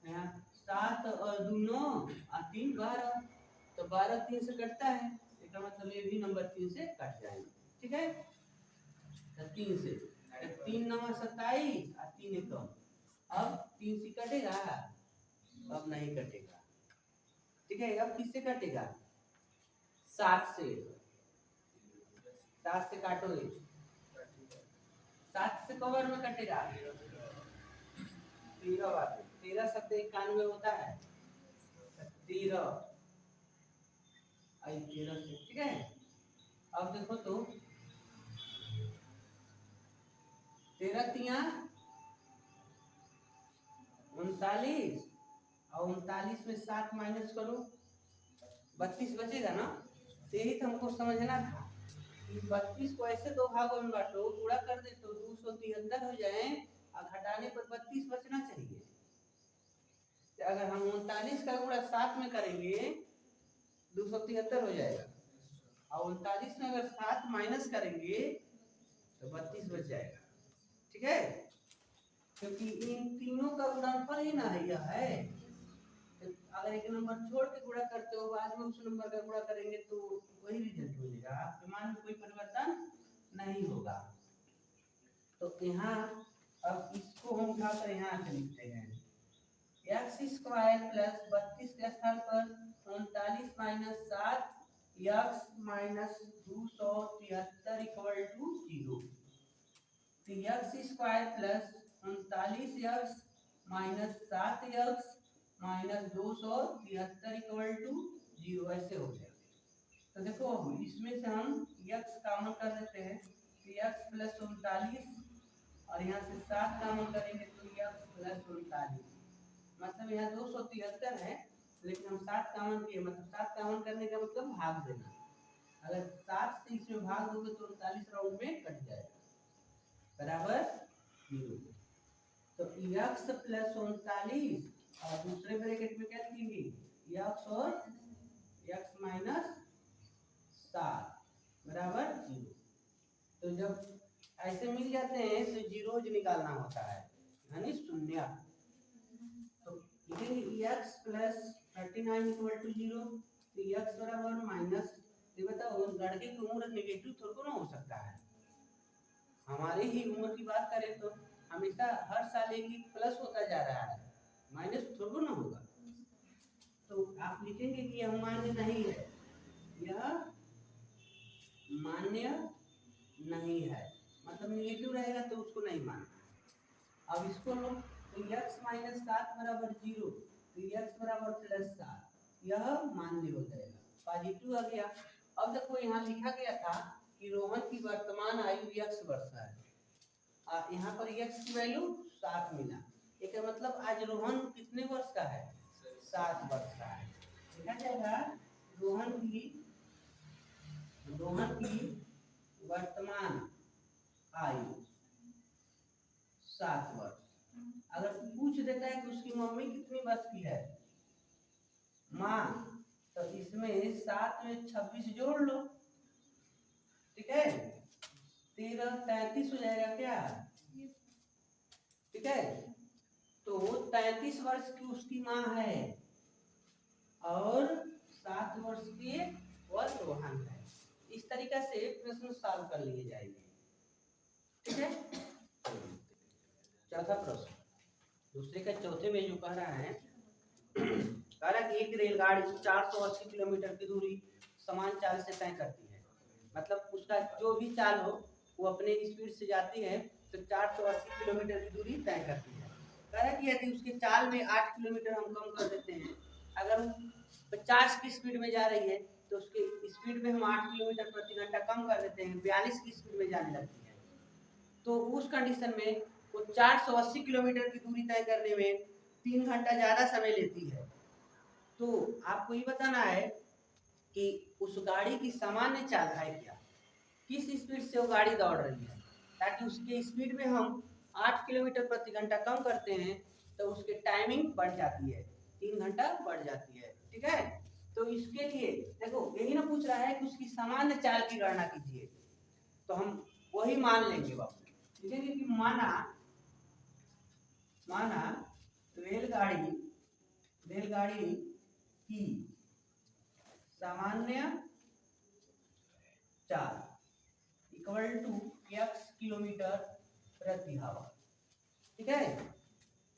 यहाँ 7 और 2 9 और 3 12, तो 12 3 से कटता है, इसका मतलब ये भी नंबर 3 से कट जाएगा। ठीक है, तो 3 से 3 9 27 और 3 1 कम, अब 3 से कटेगा, अब नहीं कटेगा। ठीक है, अब किससे कटेगा, 7 से, 7 से काटोगे, 7 से कवर में कटेगा 13 बात, 13 7 91 होता है, 13 आई 13 से। ठीक है, अब देखो तो 13 तिया 39 और 39 में 7 माइनस करो, 32 बचेगा ना। तो यही तो हमको समझना था कि 32 को ऐसे दो भागों में बांटो, गुणा कर दे तो 273 हो जाए और घटाने पर 32 बचना चाहिए। तो अगर हम 39 का गुणा 7 में करेंगे 273 हो जाएगा, और 39 में अगर 7 माइनस करेंगे तो 32 बच जाएगा। ठीक है, क्योंकि इन तीनों का गुणनफल ही ना है, यह है। तो अगर एक नंबर छोड़ के गुणा करते हो, बाद में उस नंबर का गुणा करेंगे तो वही रिजल्ट मिलेगा, आपके मान में कोई परिवर्तन नहीं होगा। तो यहाँ अब इसको हम उठाकर यहाँ से लिखते हैं, एक्स स्क्वायर प्लस 32 के स्थान पर 39 minus 7 X minus 273 equal to 0। तो X square plus 39 X minus 7 X minus 273 equal to 0 ऐसे हो गया। तो देखो इसमें से हम एक्स कॉमन कर देते हैं, तो एक्स प्लस 39 और यहाँ से 7 कॉमन करेंगे तो एक्स प्लस 39, मतलब यहाँ 273 है लेकिन हम 7 कॉमन किए, मतलब 7 कॉमन करने का मतलब भाग देना। अगर 7 से इसमें भाग दोगे तो 39 राउंड में कट जाएगा, बराबर 0। तो x प्लस 39 और दूसरे ब्रैकेट में क्या लिखेंगे, x और x माइनस 7 बराबर 0। तो जब ऐसे मिल जाते हैं तो जीरोज निकालना होता है, यानी शून्य। तो लिखेंगे x प्लस 39 इक्वल टू 0, तो x बराबर माइनस, ये बताओ लड़के की उम्र नेगेटिव थोड़ा ना हो सकता है। हमारे ही उम्र की बात करें तो हमेशा हर साल एक प्लस होता जा रहा है, माइनस थोड़ा ना होगा। तो आप लिखेंगे कि यह मान्य नहीं है, यह मान्य नहीं है, मतलब नेगेटिव रहेगा तो उसको नहीं मानना। अब इसको लो, तो x माइनस 7 बराबर 0, तो x बराबर प्लस 7, यह मान्य हो जाएगा, पॉजिटिव आ गया। अब देखो यहाँ लिखा गया था कि रोहन की वर्तमान आयु x वर्ष है, यहाँ पर x की वैल्यू 7 मिला, इसका मतलब आज रोहन कितने वर्ष का है, 7 वर्ष का है। लिखा जाएगा रोहन की वर्तमान आयु 7 वर्ष। अगर पूछ देता है कि उसकी मम्मी कितनी वर्ष की है, माँ, तो इसमें 7 में 26 जोड़ लो, ठीक है, 13 33 हो जाएगा क्या, ठीक ठीक है। तो 33 वर्ष की उसकी माँ है और 7 वर्ष के वह रोहन है। इस तरीका से प्रश्न सॉल्व कर लिए जाएंगे, ठीक है। चौथा प्रश्न दूसरे का चौथे में जो कह रहा है, कह रहा कि एक रेलगाड़ी 480 किलोमीटर की दूरी समान चाल से तय करती है। मतलब उसका जो भी चाल हो वो अपने स्पीड से जाती है तो 480 किलोमीटर की दूरी तय करती है। कह रहा कि यदि उसके चाल में 8 किलोमीटर हम कम कर देते हैं, अगर 50 की स्पीड में जा रही है तो उसके स्पीड में हम 8 किलोमीटर प्रति घंटा कम कर देते हैं, 42 की स्पीड में जाने लगती है, तो उस कंडीशन में वो 480 किलोमीटर की दूरी तय करने में 3 घंटा ज़्यादा समय लेती है। तो आपको ये बताना है कि उस गाड़ी की सामान्य चाल है क्या, किस स्पीड से वो गाड़ी दौड़ रही है, ताकि उसके स्पीड में हम 8 किलोमीटर प्रति घंटा कम करते हैं तो उसकी टाइमिंग बढ़ जाती है, 3 घंटा बढ़ जाती है, ठीक है। तो इसके लिए देखो यही ना पूछ रहा है कि उसकी सामान्य चाल की गणना कीजिए, तो हम वही मान लेंगे बाबू। लिखेंगे कि माना रेलगाड़ी की सामान्य चाल इक्वल टू x किलोमीटर प्रति आवर, ठीक है।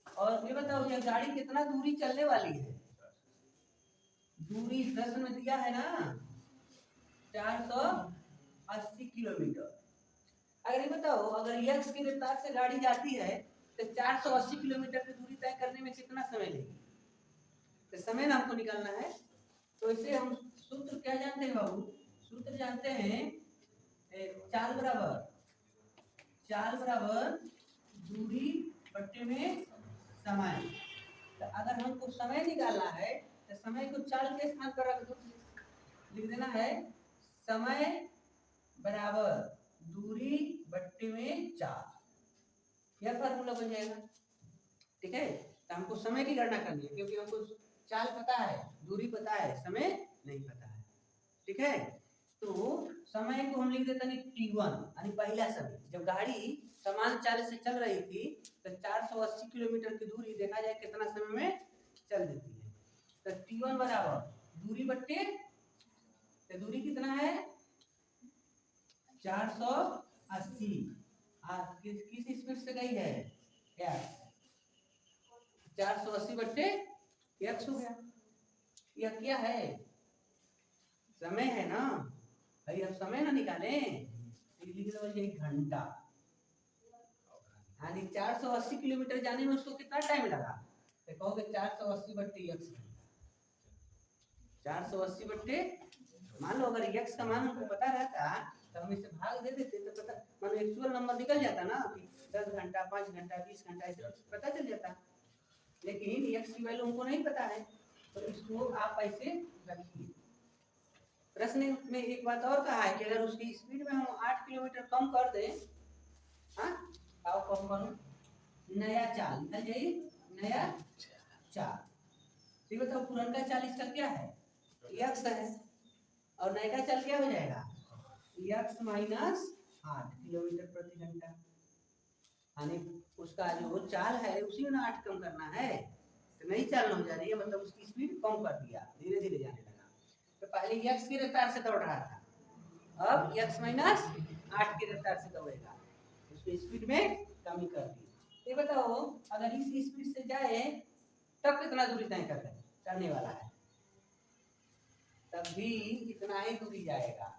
और ये बताओ ये गाड़ी कितना दूरी चलने वाली है, दूरी प्रश्न में दिया है ना 480 किलोमीटर। अगर ये बताओ अगर x की रफ्तार से गाड़ी जाती है तो 480 किलोमीटर की दूरी तय करने में कितना समय लेगी, तो समय ना हमको निकालना है। तो इसे हम सूत्र क्या जानते हैं बाबू, सूत्र जानते हैं चाल बराबर दूरी बट्टे में समय। तो अगर हमको समय निकालना है तो समय को चाल के स्थान पर रख दो, लिख देना है समय बराबर दूरी बट्टे में चाल, यह फार्मूला बन जाएगा, ठीक है। तो हमको समय की गणना करनी है क्योंकि हमको चाल पता है, दूरी पता है, समय नहीं पता है, ठीक है। तो समय को हम लिख देते हैं t1 यानी पहला समय, जब गाड़ी समान चाल से चल रही थी तो 480 किलोमीटर की दूरी देखा जाए कितना समय में चल देती है। तो t1 बराबर दूरी बट्टे, तो दूरी कितना है 480, किस स्पीड से गई है x, 480 बट्टे x हो गया। यह क्या है, समय है ना भाई, अब समय ना निकालें, लिख दो एक घंटा, यानी 480 किलोमीटर जाने में उसको कितना टाइम लगा, तो कहोगे 480 बट्टे x, 480 बट्टे, मान लो अगर x का मान हमको पता रहता तो हम इसे भाग दे देते तो पता मानो एक्चुअल नंबर निकल जाता ना कि 10 घंटा 5 घंटा 20 घंटा ऐसे पता चल जाता, लेकिन x की वैल्यू हमको नहीं पता है, तो इसको आप ऐसे रखिए। प्रश्न में एक बात और कहा है कि अगर उसकी स्पीड में हम 8 किलोमीटर कम कर दें, हाँ आओ कम करो, नया चाल निकल जाइए, नया चाल, ठीक बताओ पुराना चाल इसका क्या है x है और नया का चाल क्या हो जाएगा x माइनस 8 किलोमीटर प्रति घंटा, यानी उसका जो चाल है उसी में 8 कम करना है, तो नई चाल हो जा रही है, मतलब उसकी स्पीड कम कर दिया, धीरे धीरे जाने लगा। तो पहले x की रफ्तार से दौड़ रहा था, अब x माइनस 8 की रफ्तार से दौड़ेगा, उसकी स्पीड में कमी कर दी। ये बताओ अगर इस स्पीड से जाए तब कितना दूरी तय करने वाला है, तब भी इतना ही दूरी जाएगा।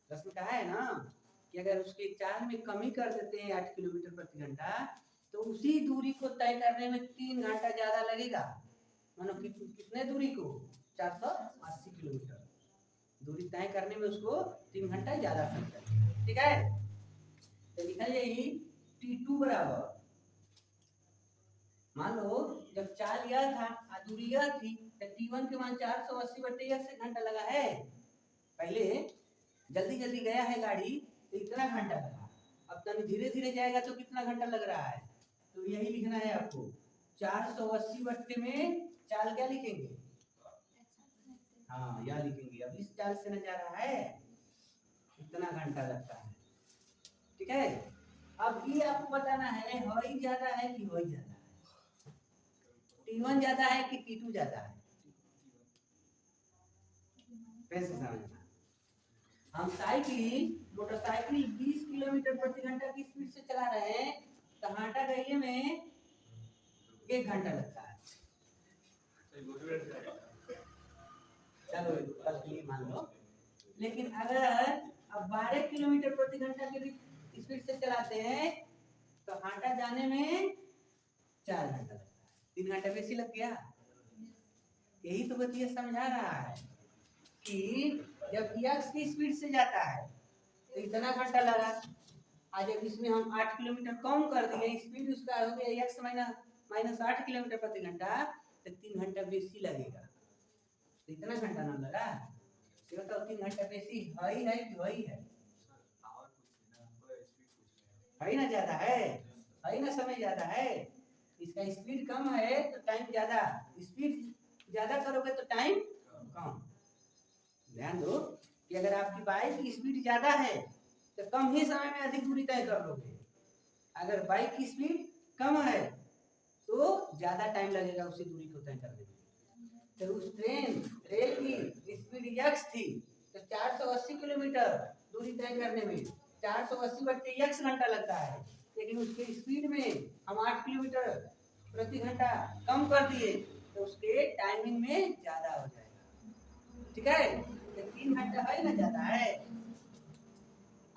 प्रश्न कहा है ना कि अगर उसके चाल में कमी कर देते हैं 8 किलोमीटर प्रति घंटा तो उसी दूरी को तय करने में 3 घंटा ज्यादा लगेगा। मानो कितने दूरी को 480 किलोमीटर दूरी तय करने में उसको 3 घंटा ज्यादा लगता है, ठीक है। तो लिखा जाएगी t2 बराबर, मान लो जब चाल यह था दूरी यह थी तो t1 के मान 480 बट्टे x घंटा लगा है, पहले जल्दी जल्दी गया है गाड़ी तो इतना घंटा लगा, अब तनी धीरे धीरे जाएगा तो कितना घंटा लग रहा है, तो यही लिखना है आपको 480 बट्टे में चाल क्या लिखेंगे, हाँ यह लिखेंगे, अब इस चाल से न जा रहा है इतना घंटा लगता है, ठीक है। अब ये आपको बताना है हवाई ज्यादा है कि हवाई ज्यादा है, T1 ज्यादा है कि T2 ज्यादा है। कैसे समझना, हम मोटरसाइकिल 20 किलोमीटर प्रति घंटा की स्पीड से चला रहे हैं तो हाटा गईले में 1 घंटा लगता है। चलो कल के लिए मान लो, लेकिन अगर अब 12 किलोमीटर प्रति घंटा की स्पीड से चलाते हैं तो हाटा जाने में 4 घंटा लगता है, 3 घंटा बेसी लग गया। यही तो बच्चे समझा रहा है कि जब x की स्पीड से जाता है तो इतना घंटा लगा, आज जब इसमें हम 8 किलोमीटर कम कर दिए, स्पीड उसका हो गया x माइनस 8 किलोमीटर प्रति घंटा, तो 3 घंटा बेसी लगेगा। तो इतना घंटा ना लगा, ये बताओ 3 घंटा बेसी है ही है कि वही है? है ना, ज्यादा है ना, समय ज्यादा है। इसका स्पीड कम है तो टाइम ज्यादा, स्पीड ज्यादा करोगे तो टाइम कम। ध्यान दो कि अगर आपकी बाइक की स्पीड ज्यादा है तो कम ही समय में अधिक दूरी तय कर लोगे, अगर बाइक की स्पीड कम है तो ज्यादा टाइम लगेगा उसी दूरी को तय करने में। तो उस रेल की स्पीड x थी तो 480 किलोमीटर दूरी तय करने में 480 बटे x घंटा लगता है, लेकिन उसके स्पीड में हम 8 किलोमीटर प्रति घंटा कम कर दिए तो उसके टाइमिंग में ज्यादा हो जाएगा। ठीक है, तो 3 घंटा है ना ज्यादा है,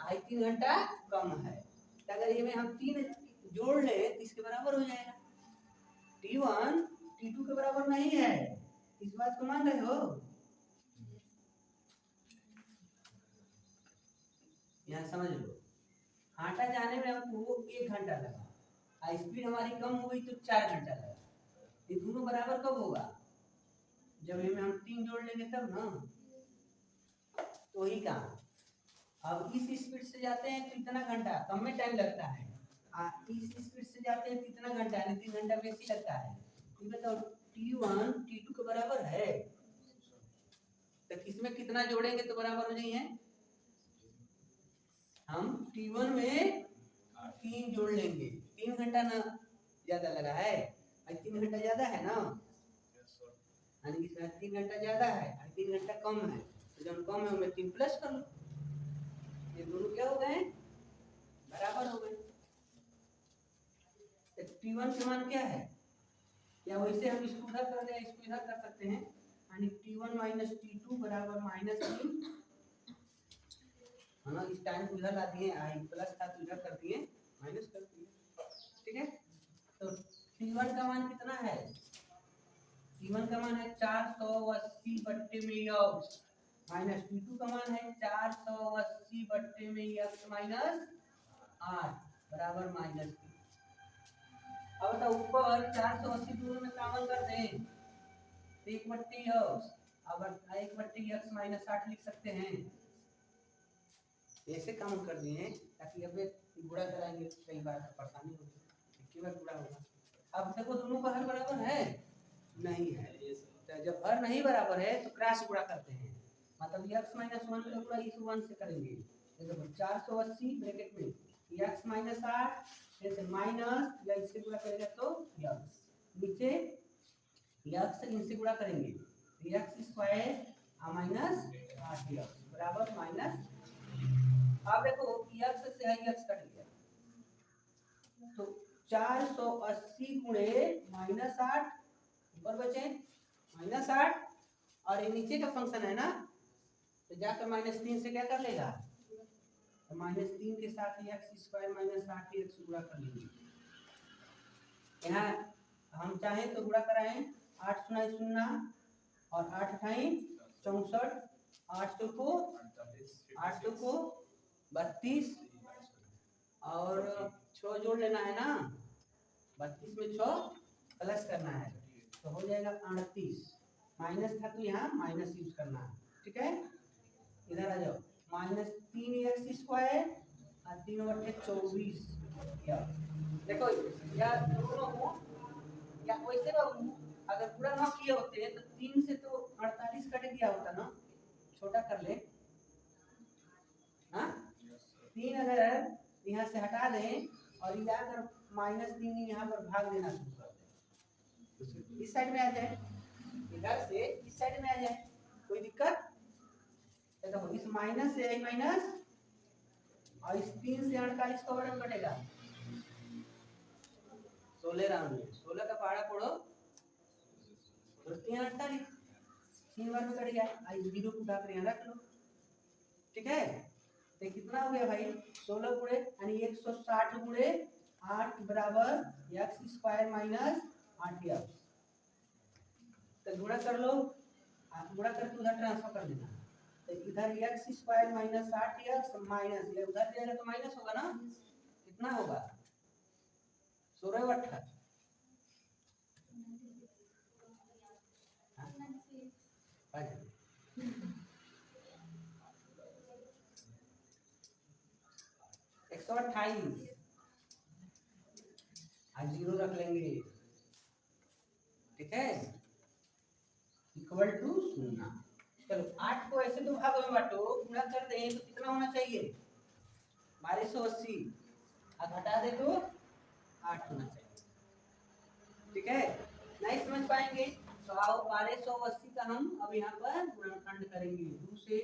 आज 3 घंटा कम है। तो अगर ये में हम 3 जोड़ ले तो इसके बराबर हो जाएगा। T1 T2 के बराबर नहीं है, इस बात को मान रहे हो? यहाँ समझ लो, हाटा जाने में हमको 1 घंटा लगा, स्पीड हमारी कम हो गई तो 4 घंटा लगा। ये दोनों बराबर कब होगा? जब इनमें हम 3 जोड़ लेंगे तब ना। तो ही काम, अब इस स्पीड से जाते हैं तो इतना घंटा कम में टाइम लगता है, इस स्पीड से जाते हैं तो इतना घंटा यानी 3 घंटा बेसी लगता है। ये बताओ T1 T2 के बराबर है तो किसमें कितना जोड़ेंगे तो बराबर हो जाइए? हम T1 में 3 जोड़ लेंगे, 3 घंटा ना ज्यादा लगा है, 3 घंटा ज्यादा है ना, यानी इसमें 3 घंटा ज्यादा है, 3 घंटा कम है, तो जब कम है उनमें 3 प्लस कर लो, ये दोनों क्या हो गए? बराबर हो गए। T1 के मान क्या है? या वैसे हम इसको उधर कर दें, इसको इधर कर सकते हैं, यानी T1 माइनस T2 बराबर -3 है ना। इस टाइम को इधर ला दिए, आई प्लस था तो इधर कर दिए, माइनस कर दिए। ठीक है, तो T1 का मान कितना है? T1 का मान है 480 बट्टे में x माइनस T2 का मान है 480 बट्टे में x माइनस 8 बराबर -3। अब तो ऊपर 480 दूर में कॉमन कर दें, 1 बट्टे x, अब 1 बट्टे x माइनस 8 लिख सकते हैं। ऐसे काम कर दिए ताकि अब गुणा कराएंगे कई बार परेशानी होगी, एक बार गुणा होगा। अब देखो दोनों का हर बराबर है नहीं है, तो जब हर नहीं बराबर है तो क्रॉस गुणा करते हैं, मतलब x माइनस 1 का गुणा इस 1 से करेंगे। देखो 480 ब्रैकेट में x माइनस 8 जैसे माइनस या इससे गुणा करेंगे तो x, नीचे x इनसे गुणा करेंगे x स्क्वायर माइनस 8x बराबर माइनस। अब देखो x से है x कट गया तो 480 गुणे -8 ऊपर बचे -8 और ये नीचे का फंक्शन है ना, तो जाकर -3 से क्या कर लेगा, तो -3 के साथ x स्क्वायर माइनस 8x गुणा कर लेंगे। यहाँ हम चाहें तो गुणा कराएं, 8 सुना 0 और 8 अठाई 64, 8 चौको 32 और 6 जोड़ लेना है ना, 32 में 6 प्लस करना है तो हो जाएगा 38, माइनस था तो यहाँ माइनस यूज करना है। ठीक है, इधर आ जाओ, -3x स्क्वायर और 3 बटे 24। देखो या दोनों हो या वैसे बाबू अगर पूरा ना किए होते तो 3 से तो 48 कट गया होता ना, छोटा कर ले। हाँ 3 अगर यहाँ से हटा दें और ये आकर -3 यहाँ पर भाग देना शुरू कर दें, इस साइड में आ जाए, इधर से इस साइड में आ जाए, कोई दिक्कत? देखो इस माइनस से माइनस और इस 3 से 48 का वर्ग कटेगा 16 राउंड में, 16 का पहाड़ा पढ़ो तो 3 48 3 बार में कट गया, आई 0 को उठा कर यहाँ रख लो, ठीक है? तो कितना हो गया भाई 16 गुणे यानी 160 गुणे 8 बराबर x² माइनस 8x। तो गुणा कर लो, गुणा करके उधर ट्रांसफर कर देना, तो इधर x² माइनस 8x माइनस ये उधर जाएगा तो माइनस होगा ना, कितना होगा 16 बट्टा 128 आज 0 रख लेंगे, ठीक है, इक्वल टू 0। चलो 8 को ऐसे दो भागों में बांटो, गुणा कर दें तो कितना होना चाहिए 1280 और घटा दे तो 8 होना चाहिए, ठीक है? नहीं समझ पाएंगे तो आओ 1280 का हम अब यहाँ पर गुणनखंड करेंगे, 2 से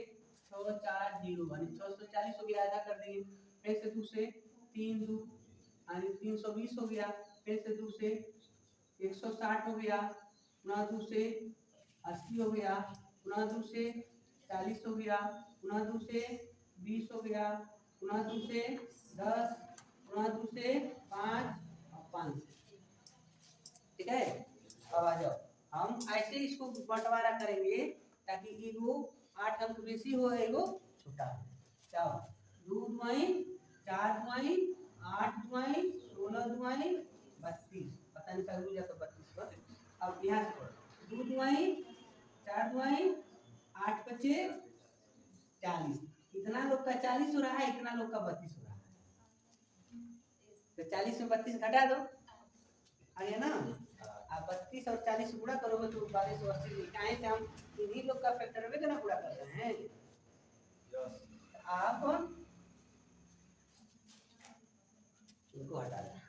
6 4 0 यानी 640 हो गया, आधा कर देंगे, फिर से 2 से 3 2 यानी 320 हो गया, फिर से 2 से 160 हो गया, पुनः 2 से 80 हो गया, पुनः 2 से 40 हो गया, पुनः 2 से 20 हो गया, पुनः 2 से 10, पुनः 2 से 5 और 5 से, ठीक है? अब आ जाओ हम ऐसे इसको बंटवारा करेंगे ताकि एगो 8 अंक बेसी हो, एगो छोटा हो। जाओ 2 दुआई 4 दुआई 8 दुआई 16 दुआई 32, पता नहीं चल गया तो 32 पर। अब यहाँ से 2 दुआई 4 दुआई 8 बचे 40, इतना लोग का 40 हो रहा है, इतना लोग का 32 हो रहा है, तो 40 में 32 घटा दो, आ गया ना? आप 32 और 40 गुणा करोगे तो 1280 निकाय से हम इन्हीं लोग का फैक्टर में कितना पूरा कर रहे हैं, आप इनको हटा दें।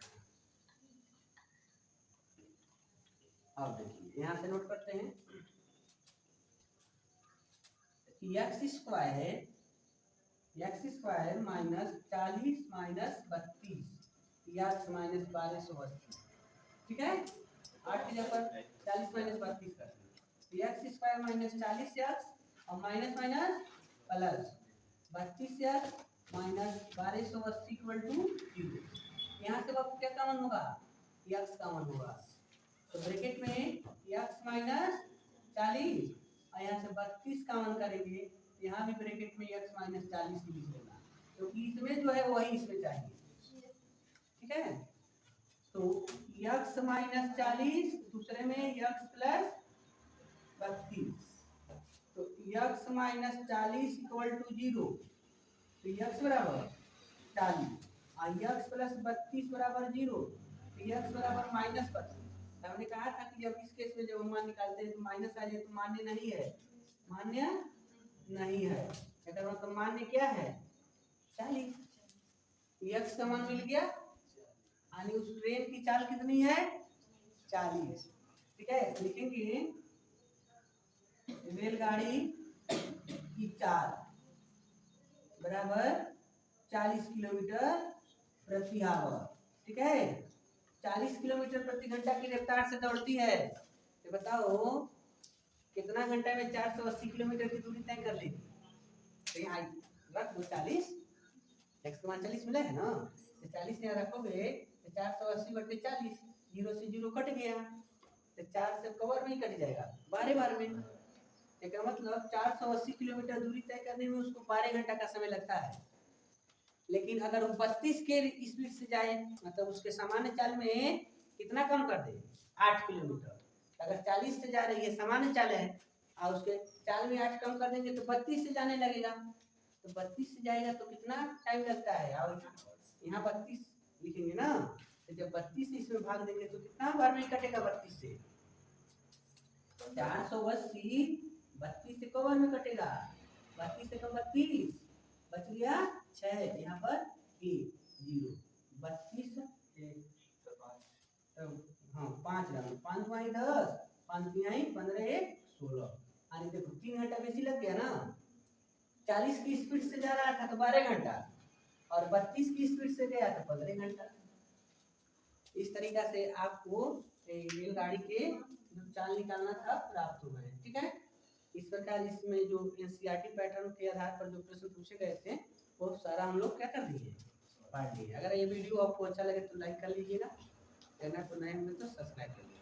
अब देखिए यहाँ से नोट करते हैं x² minus 40 minus 32 x minus 1280, ठीक है? 8 की जगह पर 40 माइनस 32 कर देंगे, x² माइनस 40x और minus minus plus 32x minus 1280 equal to 0। यहाँ से बाबू क्या कॉमन होगा, x कॉमन होगा, तो ब्रैकेट में x माइनस 40 और यहाँ से 32 कॉमन करेंगे, यहाँ भी ब्रैकेट में x माइनस 40 लिख लेना, क्योंकि इसमें जो है वही इसमें चाहिए, ठीक है? तो x माइनस 40 दूसरे में x प्लस 32, तो x माइनस 40 इक्वल टू 0, तो x बराबर 40 और x प्लस 32 बराबर 0, तो x बराबर माइनस 32। हमने कहा था कि जब इस केस में जब मान निकालते हैं तो माइनस आ जाए तो मान्य नहीं है, मान्य नहीं है, अगर मतलब मान्य क्या है 40, x का मान मिल गया यानी उस ट्रेन की चाल कितनी है 40, ठीक है? लिखेंगे रेलगाड़ी की चाल बराबर 40 किलोमीटर प्रति आवर, ठीक है? 40 किलोमीटर प्रति घंटा की रफ्तार से दौड़ती है, तो बताओ कितना घंटा में 480 किलोमीटर की दूरी तय कर लेगी, तो यहाँ रख दो 40, x का मान 40 मिला है ना, तो 40 यहाँ रखोगे तो 480 बटे 40, 0 से 0 कट गया, तो 4 से कवर में ही कट जाएगा 12 बार में, इसका मतलब 480 किलोमीटर दूरी तय करने में उसको 12 घंटा का समय लगता है। लेकिन अगर वो 32 के स्पीड से जाए, मतलब उसके सामान्य चाल में कितना कम कर दे 8 किलोमीटर, अगर 40 से जा रही है सामान्य चाल है और उसके चाल में 8 कम कर देंगे तो 32 से जाने लगेगा, तो 32 से जाएगा तो कितना टाइम लगता है, और यहाँ 32 लिखेंगे ना, तो जब 32 से इसमें भाग देंगे तो कितना बार में कटेगा 32 से 480, 32 से कवर में कटेगा, 32 से कम 32 बच गया 6, यहाँ पर 1 0 32 हाँ 5 लगा 5 दुआई 10 5 तिहाई 15 1 16 यानी देखो 3 घंटा बेसी लग गया ना 40 की स्पीड से जा रहा था तो 12 घंटा और 32 की स्पीड से गया तो 15 घंटा। इस तरीका से आपको रेलगाड़ी के जो चाल निकालना था प्राप्त हुआ है। ठीक है, इस प्रकार इसमें जो एनसीईआरटी पैटर्न के आधार पर जो प्रश्न पूछे गए थे वो सारा हम लोग क्या कर दिए, पढ़ लिए। अगर ये वीडियो आपको अच्छा लगे तो लाइक कर लीजिएगा, चैनल को नए होंगे तो सब्सक्राइब कर लीजिएगा।